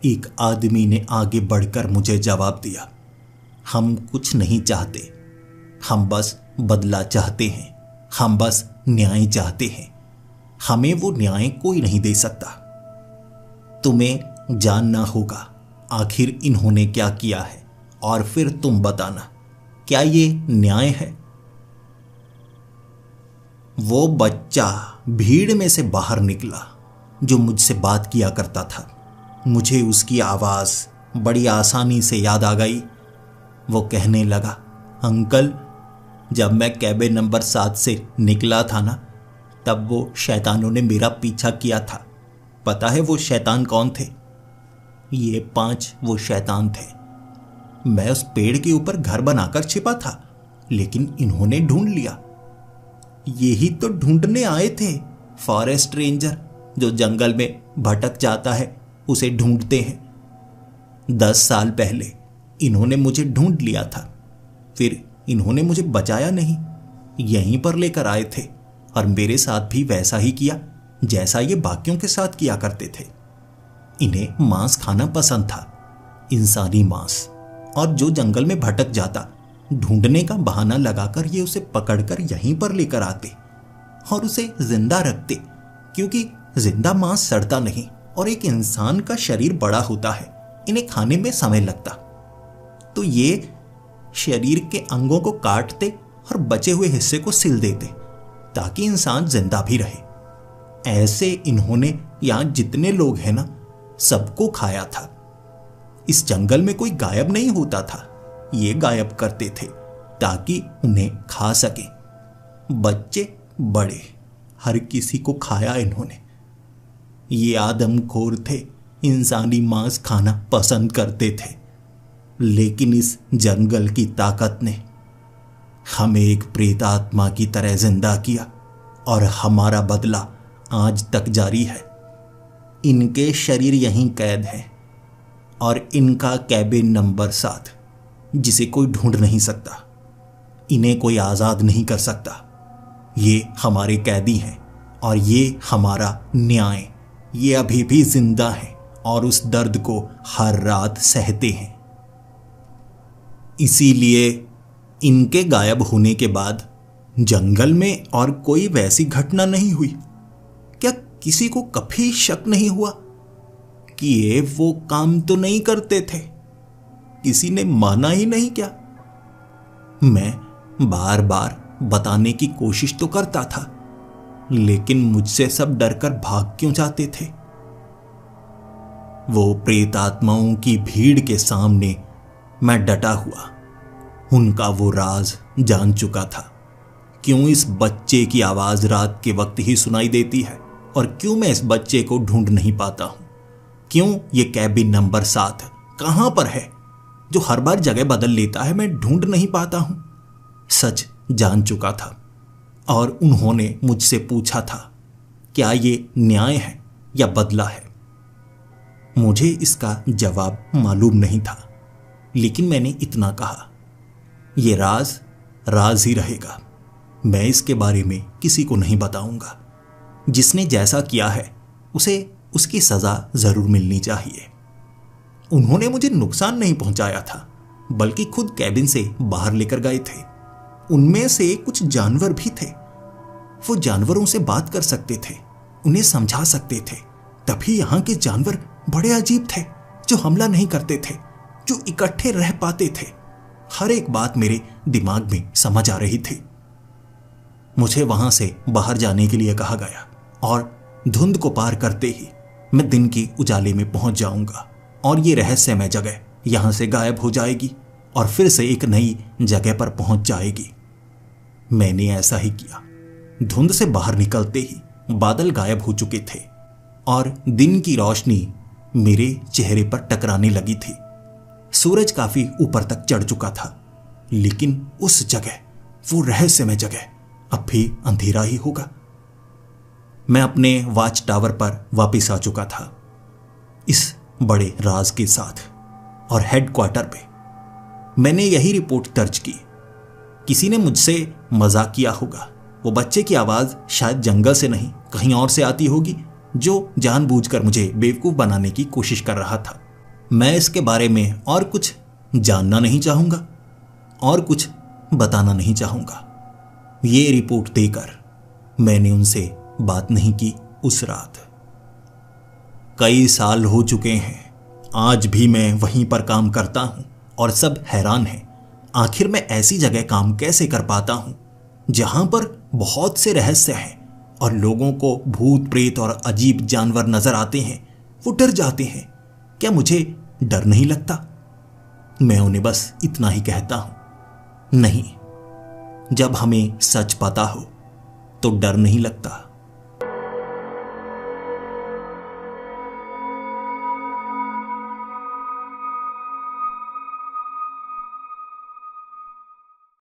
एक आदमी ने आगे बढ़कर मुझे जवाब दिया, हम कुछ नहीं चाहते, हम बस बदला चाहते हैं, हम बस न्याय चाहते हैं। हमें वो न्याय कोई नहीं दे सकता। तुम्हें जानना होगा आखिर इन्होंने क्या किया है, और फिर तुम बताना क्या ये न्याय है। वो बच्चा भीड़ में से बाहर निकला जो मुझसे बात किया करता था। मुझे उसकी आवाज बड़ी आसानी से याद आ गई। वो कहने लगा, अंकल, जब मैं कैबिन नंबर 7 से निकला था ना, तब वो शैतानों ने मेरा पीछा किया था। पता है वो शैतान कौन थे? ये 5 वो शैतान थे। मैं उस पेड़ के ऊपर घर बनाकर छिपा था, लेकिन इन्होंने ढूंढ लिया। यही तो ढूंढने आए थे फॉरेस्ट रेंजर, जो जंगल में भटक जाता है उसे ढूंढते हैं। 10 साल पहले इन्होंने मुझे ढूंढ लिया था, फिर इन्होंने मुझे बचाया नहीं, यहीं पर लेकर आए थे, और मेरे साथ भी वैसा ही किया जैसा ये बाकियों के साथ किया करते थे। इन्हें मांस खाना पसंद था, इंसानी मांस, और जो जंगल में भटक जाता, ढूंढने का बहाना लगाकर ये उसे पकड़कर यहीं पर लेकर आते और उसे जिंदा रखते, क्योंकि जिंदा मांस सड़ता नहीं और एक इंसान का शरीर बड़ा होता है, इन्हें खाने में समय लगता। तो ये शरीर के अंगों को काटते और बचे हुए हिस्से को सिल देते ताकि इंसान जिंदा भी रहे। ऐसे इन्होंने यहां जितने लोग हैं ना, सबको खाया था। इस जंगल में कोई गायब नहीं होता था, ये गायब करते थे ताकि उन्हें खा सके। बच्चे बड़े, हर किसी को खाया इन्होंने। ये आदमखोर थे, इंसानी मांस खाना पसंद करते थे, लेकिन इस जंगल की ताकत ने हमें एक प्रेतात्मा की तरह जिंदा किया, और हमारा बदला आज तक जारी है। इनके शरीर यहीं कैद हैं, और इनका कैबिन नंबर 7, जिसे कोई ढूंढ नहीं सकता, इन्हें कोई आजाद नहीं कर सकता। ये हमारे कैदी हैं, और ये हमारा न्याय। ये अभी भी जिंदा हैं और उस दर्द को हर रात सहते हैं। इसीलिए इनके गायब होने के बाद जंगल में और कोई वैसी घटना नहीं हुई। क्या किसी को कभी शक नहीं हुआ कि ये वो काम तो नहीं करते थे? किसी ने माना ही नहीं क्या? मैं बार बार बताने की कोशिश तो करता था, लेकिन मुझसे सब डरकर भाग क्यों जाते थे? वो प्रेतात्माओं की भीड़ के सामने मैं डटा हुआ, उनका वो राज जान चुका था। क्यों इस बच्चे की आवाज रात के वक्त ही सुनाई देती है, और क्यों मैं इस बच्चे को ढूंढ नहीं पाता हूं? क्यों ये कैबिन नंबर 7 कहां पर है, जो हर बार जगह बदल लेता है, मैं ढूंढ नहीं पाता हूं? सच जान चुका था, और उन्होंने मुझसे पूछा था, क्या ये न्याय है या बदला है? मुझे इसका जवाब मालूम नहीं था, लेकिन मैंने इतना कहा, ये राज राज ही रहेगा। मैं इसके बारे में किसी को नहीं बताऊंगा। जिसने जैसा किया है उसे उसकी सजा जरूर मिलनी चाहिए। उन्होंने मुझे नुकसान नहीं पहुंचाया था, बल्कि खुद कैबिन से बाहर लेकर गए थे। उनमें से कुछ जानवर भी थे। वो जानवरों से बात कर सकते थे, उन्हें समझा सकते थे। तभी यहां के जानवर बड़े अजीब थे, जो हमला नहीं करते थे, जो इकट्ठे रह पाते थे। हर एक बात मेरे दिमाग में समझ आ रही थी। मुझे वहां से बाहर जाने के लिए कहा गया, और धुंध को पार करते ही मैं दिन के उजाले में पहुंच जाऊंगा, और ये रहस्यमय जगह यहां से गायब हो जाएगी और फिर से एक नई जगह पर पहुंच जाएगी। मैंने ऐसा ही किया। धुंध से बाहर निकलते ही बादल गायब हो चुके थे, और दिन की रोशनी मेरे चेहरे पर टकराने लगी थी। सूरज काफी ऊपर तक चढ़ चुका था, लेकिन उस जगह, वो रहस्यमय जगह, अब भी अंधेरा ही होगा। मैं अपने वॉच टावर पर वापस आ चुका था, इस बड़े राज के साथ, और हेडक्वार्टर पे मैंने यही रिपोर्ट दर्ज की। किसी ने मुझसे मजाक किया होगा। वो बच्चे की आवाज शायद जंगल से नहीं, कहीं और से आती होगी, जो जानबूझकर मुझे बेवकूफ बनाने की कोशिश कर रहा था। मैं इसके बारे में और कुछ जानना नहीं चाहूंगा और कुछ बताना नहीं चाहूंगा। ये रिपोर्ट देकर मैंने उनसे बात नहीं की उस रात। कई साल हो चुके हैं, आज भी मैं वहीं पर काम करता हूं और सब हैरान हैं। आखिर मैं ऐसी जगह काम कैसे कर पाता हूं जहां पर बहुत से रहस्य हैं और लोगों को भूत प्रेत और अजीब जानवर नजर आते हैं, वो डर जाते हैं। क्या मुझे डर नहीं लगता? मैं उन्हें बस इतना ही कहता हूं, नहीं, जब हमें सच पता हो तो डर नहीं लगता।